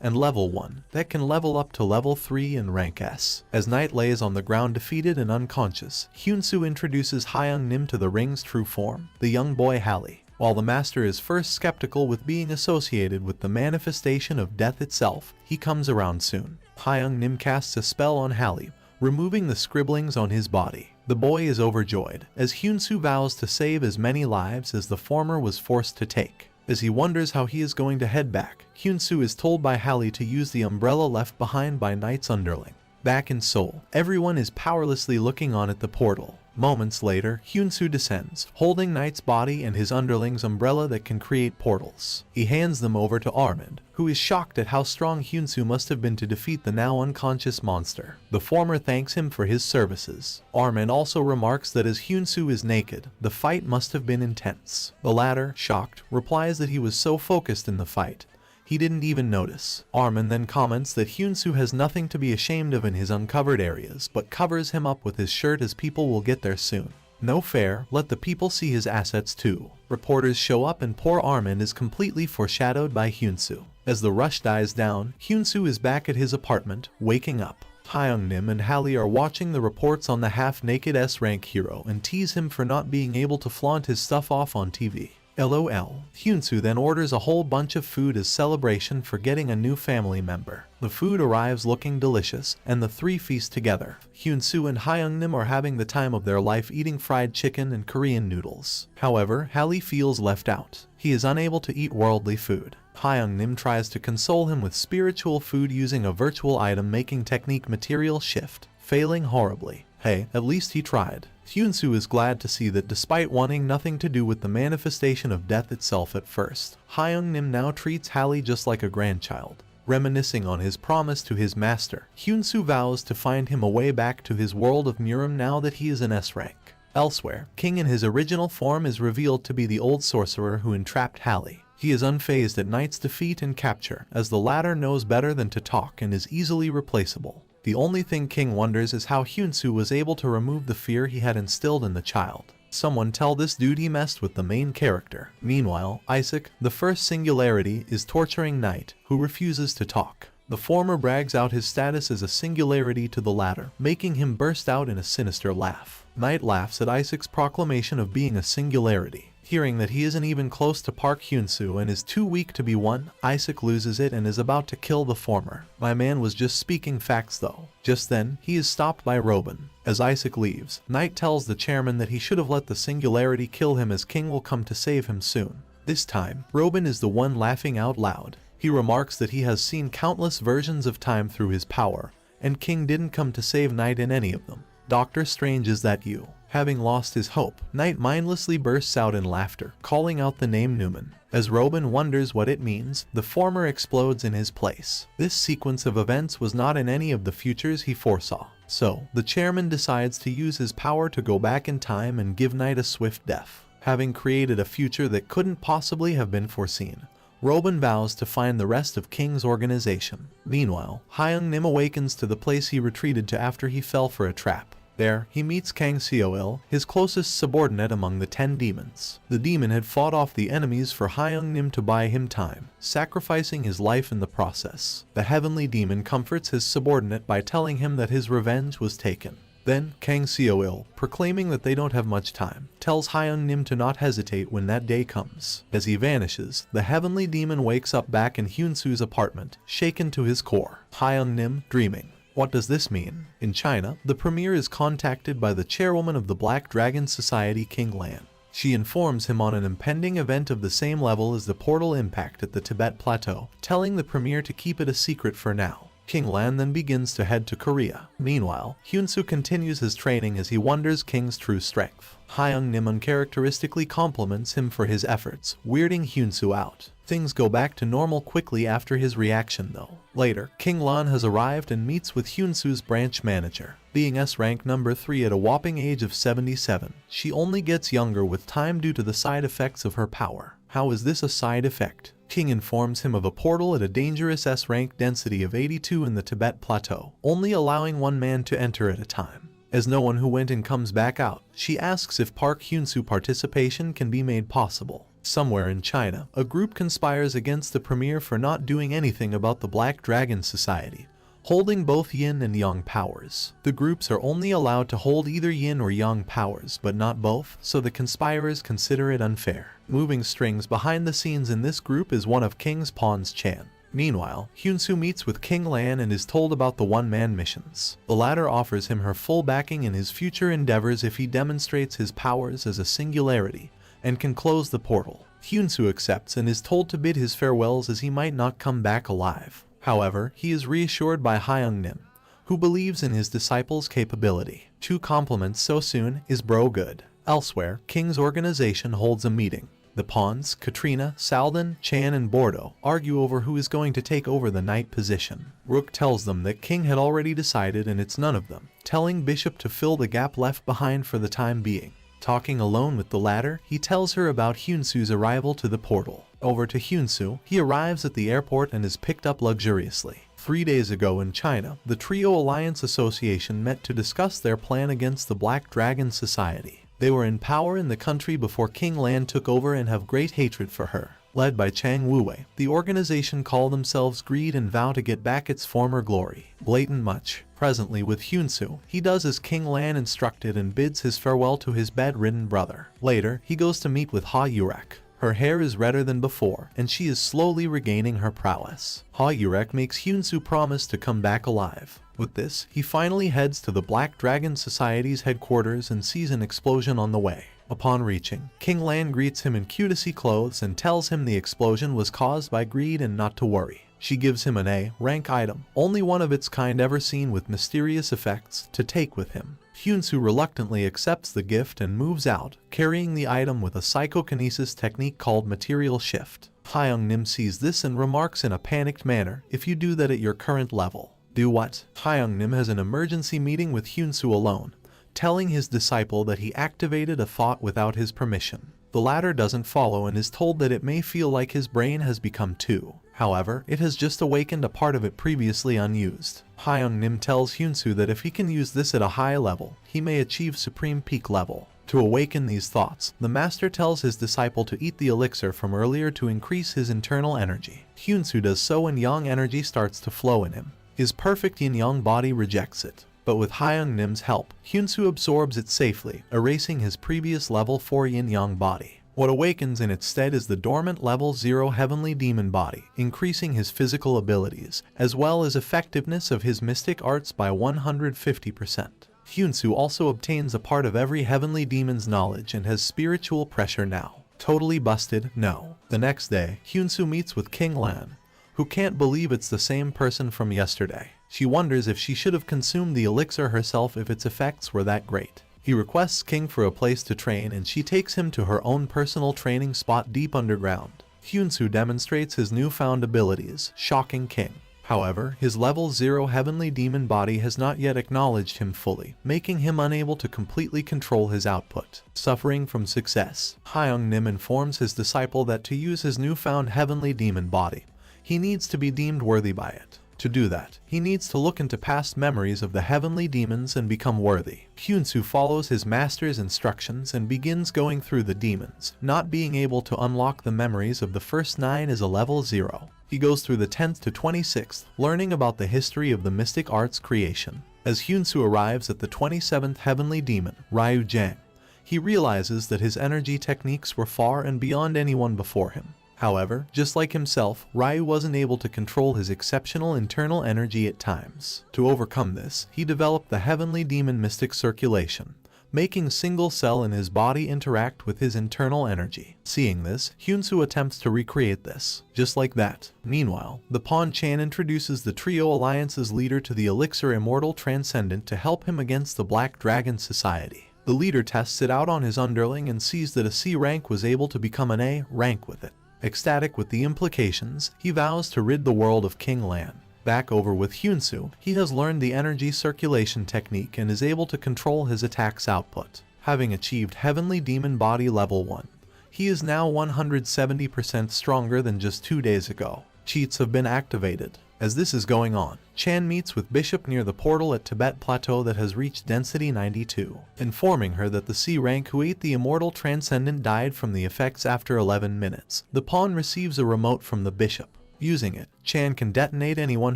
and level 1, that can level up to level 3 and rank S. As Knight lays on the ground defeated and unconscious, Hyun-soo introduces Hyung-nim to the ring's true form, the young boy Hallie. While the master is first skeptical with being associated with the manifestation of death itself, he comes around soon. Hyung-nim casts a spell on Hallie, removing the scribblings on his body. The boy is overjoyed, as Hyun-soo vows to save as many lives as the former was forced to take. As he wonders how he is going to head back, Hyun-soo is told by Hallie to use the umbrella left behind by Knight's underling. Back in Seoul, everyone is powerlessly looking on at the portal. Moments later, Hyun-soo descends, holding Knight's body and his underling's umbrella that can create portals. He hands them over to Armin, who is shocked at how strong Hyun-soo must have been to defeat the now unconscious monster. The former thanks him for his services. Armin also remarks that as Hyun-soo is naked, the fight must have been intense. The latter, shocked, replies that he was so focused in the fight, he didn't even notice. Armin then comments that Hyun-soo has nothing to be ashamed of in his uncovered areas, but covers him up with his shirt as people will get there soon. No fair, let the people see his assets too. Reporters show up and poor Armin is completely foreshadowed by Hyun-soo. As the rush dies down, Hyun-soo is back at his apartment, waking up. Hyung-nim and Hallie are watching the reports on the half-naked S-rank hero and tease him for not being able to flaunt his stuff off on TV. LOL. Hyunsu then orders a whole bunch of food as celebration for getting a new family member. The food arrives looking delicious, and the three feast together. Hyunsu and Hyungnim are having the time of their life eating fried chicken and Korean noodles. However, Hallie feels left out. He is unable to eat worldly food. Hyungnim tries to console him with spiritual food using a virtual item making technique material shift, failing horribly. Hey, at least he tried. Hyunsu is glad to see that despite wanting nothing to do with the manifestation of death itself at first, Hyungnim now treats Hallie just like a grandchild. Reminiscing on his promise to his master, Hyunsu vows to find him a way back to his world of Murim now that he is an S rank. Elsewhere, King in his original form is revealed to be the old sorcerer who entrapped Hallie. He is unfazed at Knight's defeat and capture, as the latter knows better than to talk and is easily replaceable. The only thing King wonders is how Hyunsu was able to remove the fear he had instilled in the child. Someone tell this dude he messed with the main character. Meanwhile, Isaac, the first singularity, is torturing Knight, who refuses to talk. The former brags out his status as a singularity to the latter, making him burst out in a sinister laugh. Knight laughs at Isaac's proclamation of being a singularity. Hearing that he isn't even close to Park Hyunsu and is too weak to be won, Isaac loses it and is about to kill the former. My man was just speaking facts though. Just then, he is stopped by Robin. As Isaac leaves, Knight tells the chairman that he should have let the singularity kill him as King will come to save him soon. This time, Robin is the one laughing out loud. He remarks that he has seen countless versions of time through his power, and King didn't come to save Knight in any of them. Doctor Strange, is that you? Having lost his hope, Knight mindlessly bursts out in laughter, calling out the name Newman. As Robin wonders what it means, the former explodes in his place. This sequence of events was not in any of the futures he foresaw. So, the chairman decides to use his power to go back in time and give Knight a swift death. Having created a future that couldn't possibly have been foreseen, Robin vows to find the rest of King's organization. Meanwhile, Hyungnim awakens to the place he retreated to after he fell for a trap. There, he meets Kang Seoil, his closest subordinate among the 10 demons. The demon had fought off the enemies for Hyungnim to buy him time, sacrificing his life in the process. The heavenly demon comforts his subordinate by telling him that his revenge was taken. Then, Kang Seoil, proclaiming that they don't have much time, tells Hyungnim to not hesitate when that day comes. As he vanishes, the heavenly demon wakes up back in Hyunsu's apartment, shaken to his core. Hyungnim, dreaming. What does this mean? In China, the premier is contacted by the chairwoman of the Black Dragon Society, King Lan. She informs him on an impending event of the same level as the portal impact at the Tibet Plateau, telling the premier to keep it a secret for now. King Lan then begins to head to Korea. Meanwhile, Hyunsu continues his training as he wonders King's true strength. Hyungnim uncharacteristically compliments him for his efforts, weirding Hyunsu out. Things go back to normal quickly after his reaction though. Later, King Lan has arrived and meets with Hyunsu's branch manager. Being S-rank number 3 at a whopping age of 77, she only gets younger with time due to the side effects of her power. How is this a side effect? King informs him of a portal at a dangerous S-rank density of 82 in the Tibet Plateau, only allowing one man to enter at a time. As no one who went in comes back out, she asks if Park Hyunsu participation can be made possible. Somewhere in China, a group conspires against the premier for not doing anything about the Black Dragon Society, holding both yin and yang powers. The groups are only allowed to hold either yin or yang powers, but not both, so the conspirators consider it unfair. Moving strings behind the scenes in this group is one of King's pawns, Chan. Meanwhile, Hyunsu meets with King Lan and is told about the one-man missions. The latter offers him her full backing in his future endeavors if he demonstrates his powers as a singularity and can close the portal. Hyunsu accepts and is told to bid his farewells as he might not come back alive. However, he is reassured by Hyungnim, who believes in his disciple's capability. 2 compliments so soon is bro good. Elsewhere, King's organization holds a meeting. The pawns, Katrina, Salden, Chan, and Bordeaux, argue over who is going to take over the knight position. Rook tells them that King had already decided and it's none of them, telling Bishop to fill the gap left behind for the time being. Talking alone with the latter, he tells her about Hyunsu's arrival to the portal. Over to Hyunsu, he arrives at the airport and is picked up luxuriously. 3 days ago in China, the Trio Alliance Association met to discuss their plan against the Black Dragon Society. They were in power in the country before King Lan took over and have great hatred for her. Led by Chang Wuwei, the organization call themselves Greed and vow to get back its former glory. Blatant much. Presently with Hyunsu, he does as King Lan instructed and bids his farewell to his bedridden brother. Later, he goes to meet with Ha Yurak. Her hair is redder than before, and she is slowly regaining her prowess. Ha Yurek makes Hyunsu promise to come back alive. With this, he finally heads to the Black Dragon Society's headquarters and sees an explosion on the way. Upon reaching, King Lan greets him in cutesy clothes and tells him the explosion was caused by greed and not to worry. She gives him an A rank item, only one of its kind ever seen with mysterious effects, to take with him. Hyunsu reluctantly accepts the gift and moves out, carrying the item with a psychokinesis technique called Material Shift. Hyung-nim sees this and remarks in a panicked manner, "If you do that at your current level." Do what? Hyung-nim has an emergency meeting with Hyunsu alone, telling his disciple that he activated a thought without his permission. The latter doesn't follow and is told that it may feel like his brain has become two. However, it has just awakened a part of it previously unused. Hyung-nim tells Hyunsu that if he can use this at a high level, he may achieve supreme peak level. To awaken these thoughts, the master tells his disciple to eat the elixir from earlier to increase his internal energy. Hyunsu does so and yang energy starts to flow in him. His perfect yin-yang body rejects it. But with Hyung-nim's help, Hyunsu absorbs it safely, erasing his previous level 4 yin-yang body. What awakens in its stead is the dormant level 0 heavenly demon body, increasing his physical abilities, as well as effectiveness of his mystic arts by 150%. Hyunsu also obtains a part of every heavenly demon's knowledge and has spiritual pressure now. Totally busted? No. The next day, Hyunsu meets with King Lan, who can't believe it's the same person from yesterday. She wonders if she should have consumed the elixir herself if its effects were that great. He requests King for a place to train and she takes him to her own personal training spot deep underground. Hyunsu demonstrates his newfound abilities, shocking King. However, his level 0 heavenly demon body has not yet acknowledged him fully, making him unable to completely control his output. Suffering from success, Hyung-nim informs his disciple that to use his newfound heavenly demon body, he needs to be deemed worthy by it. To do that, he needs to look into past memories of the heavenly demons and become worthy. Hyunsu follows his master's instructions and begins going through the demons, not being able to unlock the memories of the first 9 as a level 0. He goes through the 10th to 26th, learning about the history of the mystic arts creation. As Hyunsu arrives at the 27th heavenly demon, Ryu Jang, he realizes that his energy techniques were far and beyond anyone before him. However, just like himself, Ryu wasn't able to control his exceptional internal energy at times. To overcome this, he developed the heavenly demon mystic circulation, making a single cell in his body interact with his internal energy. Seeing this, Hyunsu attempts to recreate this. Just like that. Meanwhile, the Pawn Chan introduces the Trio Alliance's leader to the elixir Immortal Transcendent to help him against the Black Dragon Society. The leader tests it out on his underling and sees that a C rank was able to become an A rank with it. Ecstatic with the implications, he vows to rid the world of King Lan. Back over with Hyunsu, he has learned the energy circulation technique and is able to control his attack's output. Having achieved Heavenly Demon Body Level 1, he is now 170% stronger than just 2 days ago. Cheats have been activated. As this is going on, Chan meets with Bishop near the portal at Tibet Plateau that has reached density 92, informing her that the C rank who ate the Immortal Transcendent died from the effects after 11 minutes. The pawn receives a remote from the bishop. Using it, Chan can detonate anyone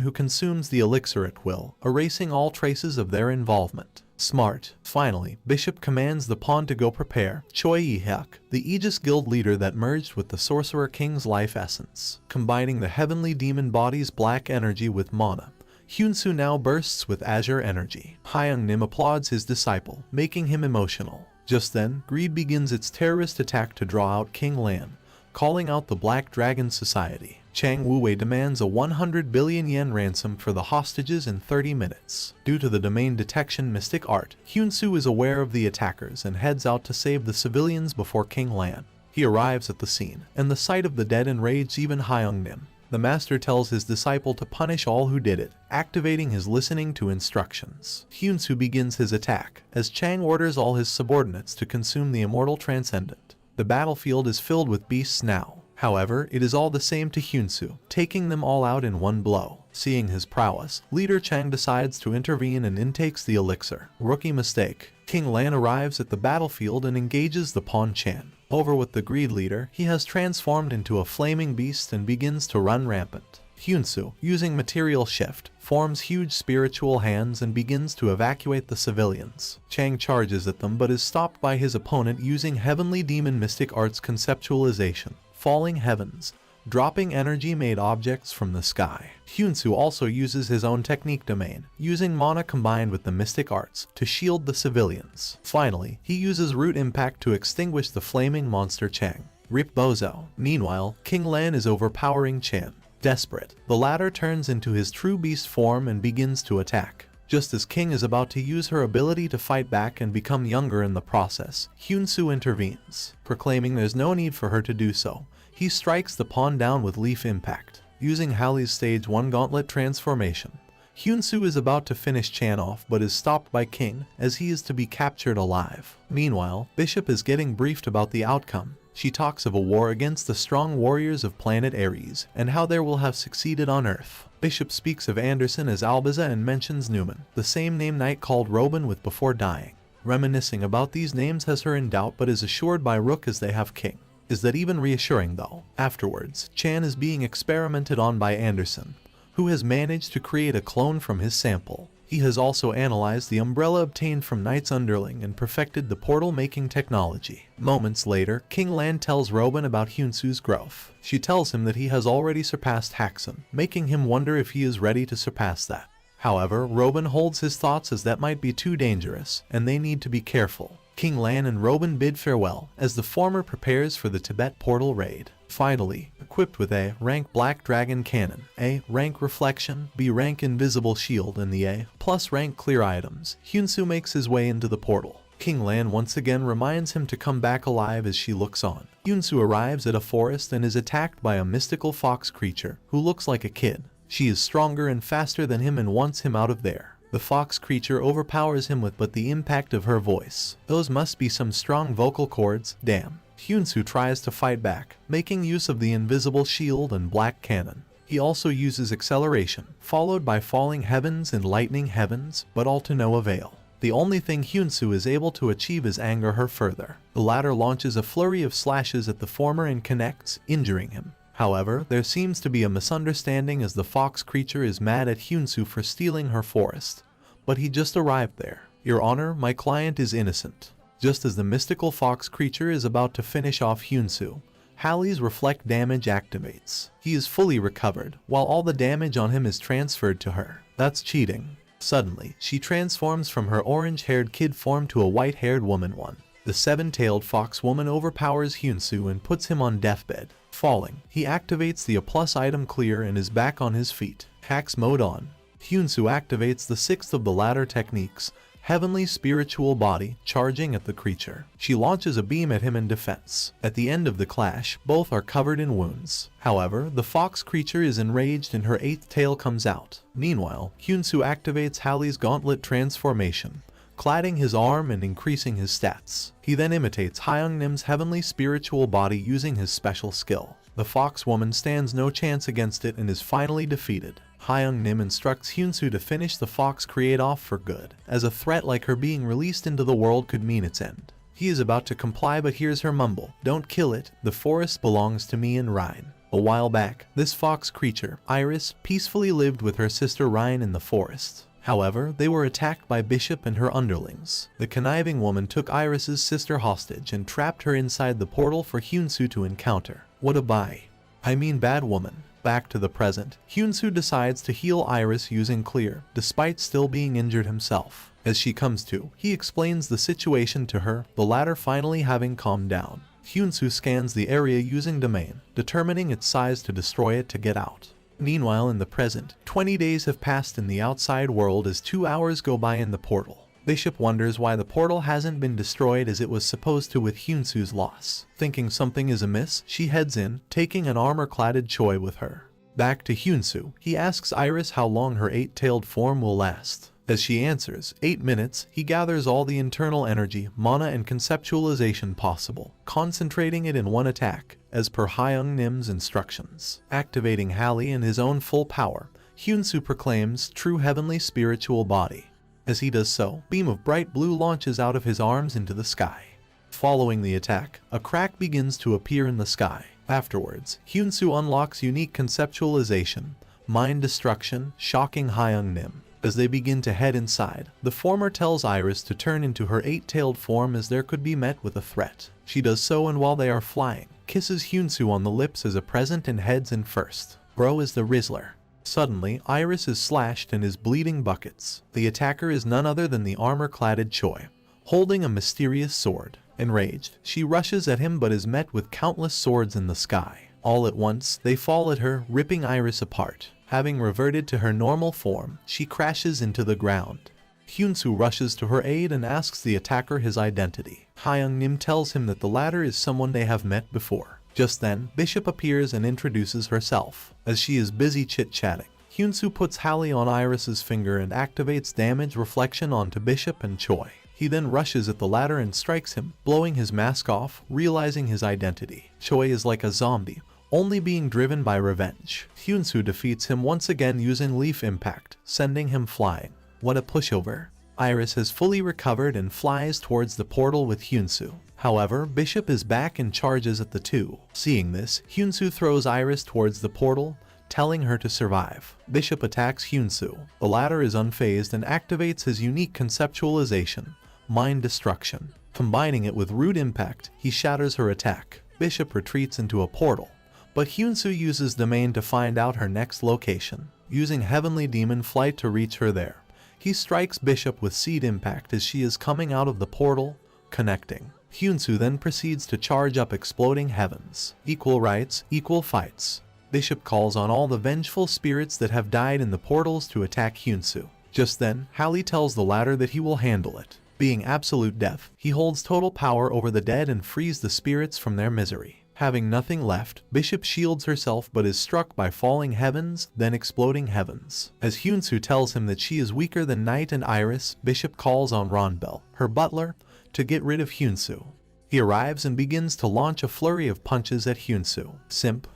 who consumes the elixir at will, erasing all traces of their involvement. Smart. Finally, Bishop commands the pawn to go prepare Choi Yi-hyuk, the Aegis Guild leader that merged with the Sorcerer King's life essence. Combining the heavenly demon body's black energy with mana, Hyunsu now bursts with azure energy. Hyung-nim applauds his disciple, making him emotional. Just then, greed begins its terrorist attack to draw out King Lan, calling out the Black Dragon Society. Chang Wu-wei demands a 100 billion yen ransom for the hostages in 30 minutes. Due to the domain detection mystic art, Hyunsu is aware of the attackers and heads out to save the civilians before King Lan. He arrives at the scene, and the sight of the dead enrages even Hyung-nim. The master tells his disciple to punish all who did it, activating his listening to instructions. Hyunsu begins his attack, as Chang orders all his subordinates to consume the Immortal Transcendent. The battlefield is filled with beasts now. However, it is all the same to Hyunsu, taking them all out in one blow. Seeing his prowess, Leader Chang decides to intervene and intakes the elixir. Rookie mistake. King Lan arrives at the battlefield and engages the Pawn Chan. Over with the greed leader, he has transformed into a flaming beast and begins to run rampant. Hyunsu, using material shift, forms huge spiritual hands and begins to evacuate the civilians. Chang charges at them but is stopped by his opponent using Heavenly Demon Mystic Arts conceptualization, falling heavens, dropping energy-made objects from the sky. Hyunsu also uses his own technique domain, using mana combined with the mystic arts to shield the civilians. Finally, he uses root impact to extinguish the flaming monster Chang. Rip Bozo. Meanwhile, King Lan is overpowering Chan. Desperate, the latter turns into his true beast form and begins to attack. Just as King is about to use her ability to fight back and become younger in the process, Hyunsu intervenes, proclaiming there's no need for her to do so. He strikes the pawn down with leaf impact, using Hallie's stage 1 gauntlet transformation. Hyunsu is about to finish Chan off but is stopped by King as he is to be captured alive. Meanwhile, Bishop is getting briefed about the outcome. She talks of a war against the strong warriors of planet Ares and how they will have succeeded on Earth. Bishop speaks of Anderson as Albaza and mentions Newman, the same name Knight called Robin with before dying. Reminiscing about these names has her in doubt but is assured by Rook as they have King. Is that even reassuring though? Afterwards, Chan is being experimented on by Anderson, who has managed to create a clone from his sample. He has also analyzed the umbrella obtained from Knight's underling and perfected the portal-making technology. Moments later, King Lan tells Robin about Hyunsu's growth. She tells him that he has already surpassed Haxon, making him wonder if he is ready to surpass that. However, Robin holds his thoughts as that might be too dangerous, and they need to be careful. King Lan and Robin bid farewell as the former prepares for the Tibet portal raid. Finally, equipped with A rank Black Dragon Cannon, A rank Reflection, B rank Invisible Shield, and the A plus rank Clear items, Hyunsu makes his way into the portal. King Lan once again reminds him to come back alive as she looks on. Hyunsu arrives at a forest and is attacked by a mystical fox creature who looks like a kid. She is stronger and faster than him and wants him out of there. The fox creature overpowers him with but the impact of her voice. Those must be some strong vocal cords, damn. Hyunsu tries to fight back, making use of the invisible shield and black cannon. He also uses acceleration, followed by falling heavens and lightning heavens, but all to no avail. The only thing Hyunsu is able to achieve is anger her further. The latter launches a flurry of slashes at the former and connects, injuring him. However, there seems to be a misunderstanding as the fox creature is mad at Hyunsu for stealing her forest. But he just arrived there. Your Honor, my client is innocent. Just as the mystical fox creature is about to finish off Hyunsu, Hallie's reflect damage activates. He is fully recovered, while all the damage on him is transferred to her. That's cheating. Suddenly, she transforms from her orange-haired kid form to a white-haired woman one. The seven-tailed fox woman overpowers Hyunsu and puts him on deathbed. Falling, he activates the A+ item Clear and is back on his feet. Hacks mode on. Hyunsu activates the sixth of the latter techniques, Heavenly Spiritual Body, charging at the creature. She launches a beam at him in defense. At the end of the clash, both are covered in wounds. However, the fox creature is enraged and her eighth tail comes out. Meanwhile, Hyunsu activates Hallie's gauntlet transformation, cladding his arm and increasing his stats. He then imitates Hyungnim's Heavenly Spiritual Body using his special skill. The fox woman stands no chance against it and is finally defeated. Hyungnim instructs Hyunsu to finish the fox create off for good, as a threat like her being released into the world could mean its end. He is about to comply but hears her mumble, "Don't kill it, the forest belongs to me and Rhine." A while back, this fox creature, Iris, peacefully lived with her sister Rhine in the forest. However, they were attacked by Bishop and her underlings. The conniving woman took Iris's sister hostage and trapped her inside the portal for Hyunsu to encounter. What a bad woman. Back to the present, Hyunsu decides to heal Iris using Clear, despite still being injured himself. As she comes to, he explains the situation to her, the latter finally having calmed down. Hyunsu scans the area using Domain, determining its size to destroy it to get out. Meanwhile in the present, 20 days have passed in the outside world as 2 hours go by in the portal. Bishop wonders why the portal hasn't been destroyed as it was supposed to with Hyunsu's loss. Thinking something is amiss, she heads in, taking an armor-cladded Choi with her. Back to Hyunsu, he asks Iris how long her eight-tailed form will last. As she answers, 8 minutes, he gathers all the internal energy, mana and conceptualization possible, concentrating it in one attack, as per Hyungnim's instructions. Activating Hallie in his own full power, Hyunsu proclaims True Heavenly Spiritual Body. As he does so, beam of bright blue launches out of his arms into the sky. Following the attack, a crack begins to appear in the sky. Afterwards, Hyunsu unlocks unique conceptualization, mind destruction, shocking Hyung-nim. As they begin to head inside, the former tells Iris to turn into her 8-tailed form as there could be met with a threat. She does so, and while they are flying, kisses Hyunsoo on the lips as a present and heads in first. Bro is the Rizzler. Suddenly, Iris is slashed and is bleeding buckets. The attacker is none other than the armor-cladded Choi, holding a mysterious sword. Enraged, she rushes at him but is met with countless swords in the sky. All at once, they fall at her, ripping Iris apart. Having reverted to her normal form, she crashes into the ground. Hyunsoo rushes to her aid and asks the attacker his identity. Hyung-nim tells him that the latter is someone they have met before. Just then, Bishop appears and introduces herself. As she is busy chit-chatting, Hyunsoo puts Hallie on Iris's finger and activates damage reflection onto Bishop and Choi. He then rushes at the latter and strikes him, blowing his mask off, realizing his identity. Choi is like a zombie, only being driven by revenge. Hyunsoo defeats him once again using Leaf Impact, sending him flying. What a pushover. Iris has fully recovered and flies towards the portal with Hyunsoo. However, Bishop is back and charges at the two. Seeing this, Hyunsoo throws Iris towards the portal, telling her to survive. Bishop attacks Hyunsoo. The latter is unfazed and activates his unique conceptualization, mind destruction. Combining it with Root Impact, he shatters her attack. Bishop retreats into a portal, but Hyunsoo uses Domain to find out her next location. Using Heavenly Demon Flight to reach her there, he strikes Bishop with Seed Impact as she is coming out of the portal, connecting. Hyunsoo then proceeds to charge up Exploding Heavens. Equal rights, equal fights. Bishop calls on all the vengeful spirits that have died in the portals to attack Hyunsoo. Just then, Hallie tells the latter that he will handle it. Being absolute death, he holds total power over the dead and frees the spirits from their misery. Having nothing left, Bishop shields herself but is struck by Falling Heavens, then Exploding Heavens. As Hyunsoo tells him that she is weaker than Night and Iris, Bishop calls on Ronbel, her butler, to get rid of Hyunsoo. He arrives and begins to launch a flurry of punches at Hyunsoo. Simp.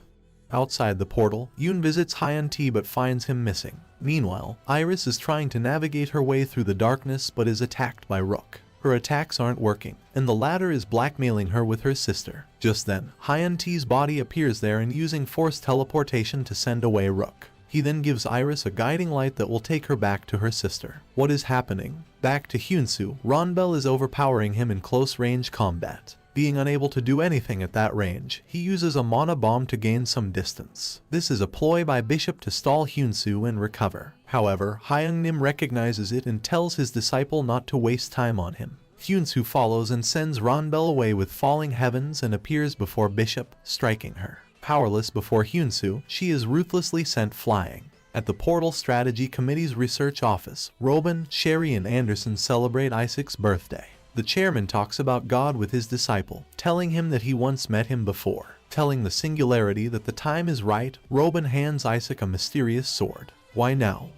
Outside the portal, Yoon visits Hyun-T but finds him missing. Meanwhile, Iris is trying to navigate her way through the darkness but is attacked by Rook. Her attacks aren't working, and the latter is blackmailing her with her sister. Just then, Hyun-T's body appears there and using forced teleportation to send away Rook. He then gives Iris a guiding light that will take her back to her sister. What is happening? Back to Hyunsoo, Ronbel is overpowering him in close-range combat. Being unable to do anything at that range, he uses a mana bomb to gain some distance. This is a ploy by Bishop to stall Hyunsoo and recover. However, Hyung-Nim recognizes it and tells his disciple not to waste time on him. Hyunsoo follows and sends Ronbel away with Falling Heavens and appears before Bishop, striking her. Powerless before Hyunsoo, she is ruthlessly sent flying. At the Portal Strategy Committee's research office, Robin, Sherry, and Anderson celebrate Isaac's birthday. The chairman talks about God with his disciple, telling him that he once met him before. Telling the Singularity that the time is right, Robin hands Isaac a mysterious sword. Why now?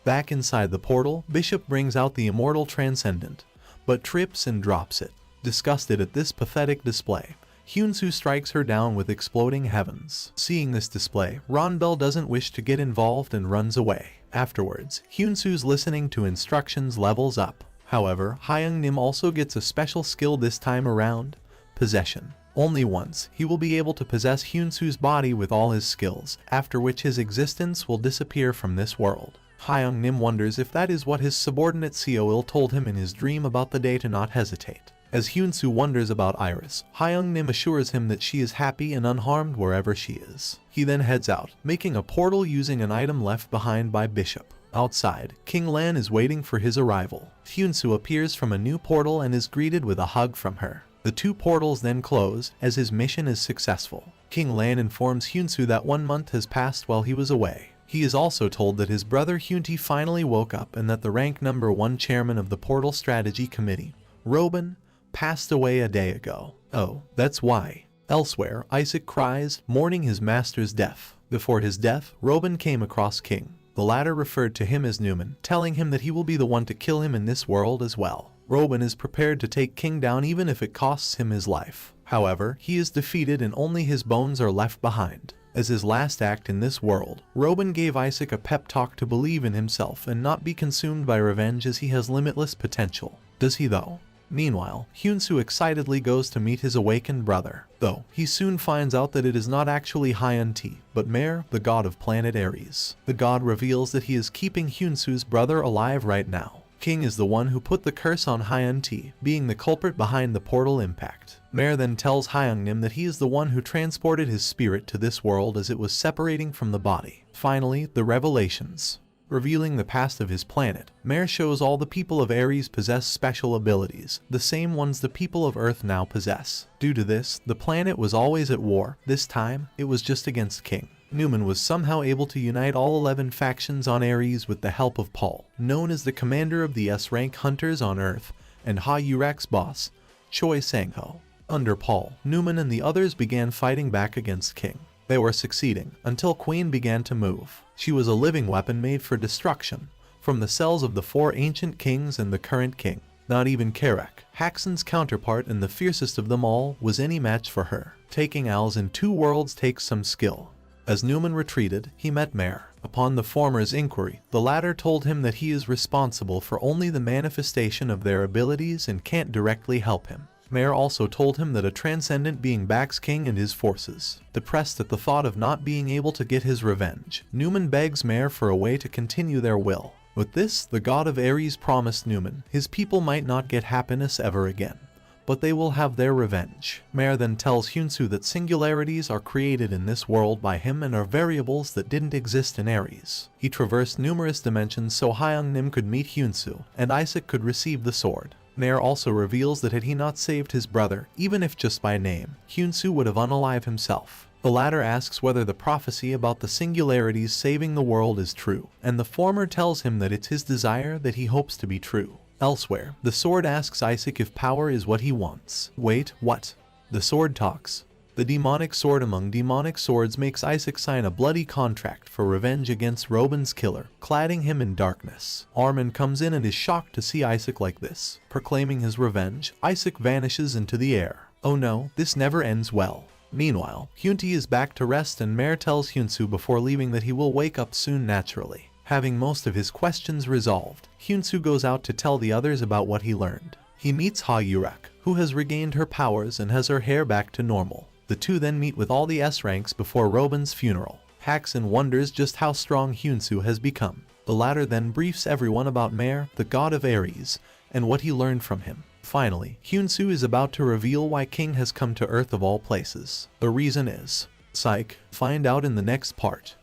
Back inside the portal, Bishop brings out the Immortal Transcendent, but trips and drops it. Disgusted at this pathetic display, Hyunsoo strikes her down with Exploding Heavens. Seeing this display, Ronbel doesn't wish to get involved and runs away. Afterwards, Hyunsoo's listening to instructions levels up. However, Hyung-Nim also gets a special skill this time around, Possession. Only once, he will be able to possess Hyunsoo's body with all his skills, after which his existence will disappear from this world. Hyung-Nim wonders if that is what his subordinate Seoil told him in his dream about the day to not hesitate. As Hyunsoo wonders about Iris, Hyung-Nim assures him that she is happy and unharmed wherever she is. He then heads out, making a portal using an item left behind by Bishop. Outside, King Lan is waiting for his arrival. Hyunsoo appears from a new portal and is greeted with a hug from her. The two portals then close, as his mission is successful. King Lan informs Hyunsoo that 1 month has passed while he was away. He is also told that his brother Hyun-T finally woke up and that the rank number 1 chairman of the Portal Strategy Committee, Robin, passed away a day ago. Oh, that's why. Elsewhere, Isaac cries, mourning his master's death. Before his death, Robin came across King. The latter referred to him as Newman, telling him that he will be the one to kill him in this world as well. Robin is prepared to take King down even if it costs him his life. However, he is defeated and only his bones are left behind. As his last act in this world, Robin gave Isaac a pep talk to believe in himself and not be consumed by revenge as he has limitless potential. Does he though? Meanwhile, Hyunsu excitedly goes to meet his awakened brother, though he soon finds out that it is not actually Hyun-Ti, but Mare, the god of planet Aries. The god reveals that he is keeping Hyunsu's brother alive right now. King is the one who put the curse on Hyun-Ti, being the culprit behind the portal impact. Mare then tells Hyung-Nim that he is the one who transported his spirit to this world as it was separating from the body. Finally, the revelations. Revealing the past of his planet, Mare shows all the people of Aries possess special abilities, the same ones the people of Earth now possess. Due to this, the planet was always at war. This time, it was just against King. Newman was somehow able to unite all 11 factions on Aries with the help of Paul, known as the commander of the S-rank hunters on Earth, and Ha-Yurek's boss, Choi Sang-ho. Under Paul, Newman and the others began fighting back against King. They were succeeding, until Queen began to move. She was a living weapon made for destruction, from the cells of the 4 ancient kings and the current king. Not even Karek, Hakson's counterpart and the fiercest of them all, was any match for her. Taking Al's in 2 worlds takes some skill. As Newman retreated, he met Mare. Upon the former's inquiry, the latter told him that he is responsible for only the manifestation of their abilities and can't directly help him. Mare also told him that a transcendent being backs King and his forces. Depressed at the thought of not being able to get his revenge, Newman begs Mare for a way to continue their will. With this, the god of Aries promised Newman his people might not get happiness ever again, but they will have their revenge. Mare then tells Hyunsu that singularities are created in this world by him and are variables that didn't exist in Aries. He traversed numerous dimensions so Hyung-Nim could meet Hyunsu, and Isaac could receive the sword. Mare also reveals that had he not saved his brother, even if just by name, Hyunsu would have unalived himself. The latter asks whether the prophecy about the singularities saving the world is true, and the former tells him that it's his desire that he hopes to be true. Elsewhere, the sword asks Isaac if power is what he wants. Wait, what? The sword talks. The demonic sword among demonic swords makes Isaac sign a bloody contract for revenge against Robin's killer, cladding him in darkness. Armin comes in and is shocked to see Isaac like this. Proclaiming his revenge, Isaac vanishes into the air. Oh no, this never ends well. Meanwhile, Hyun-Ti is back to rest and Mare tells Hyunsu before leaving that he will wake up soon naturally. Having most of his questions resolved, Hyunsu goes out to tell the others about what he learned. He meets Ha-Yurek, who has regained her powers and has her hair back to normal. The two then meet with all the S-ranks before Robin's funeral. Hakson wonders just how strong Hyunsu has become. The latter then briefs everyone about Mare, the god of Aries, and what he learned from him. Finally, Hyunsu is about to reveal why King has come to Earth of all places. The reason is, psych, find out in the next part.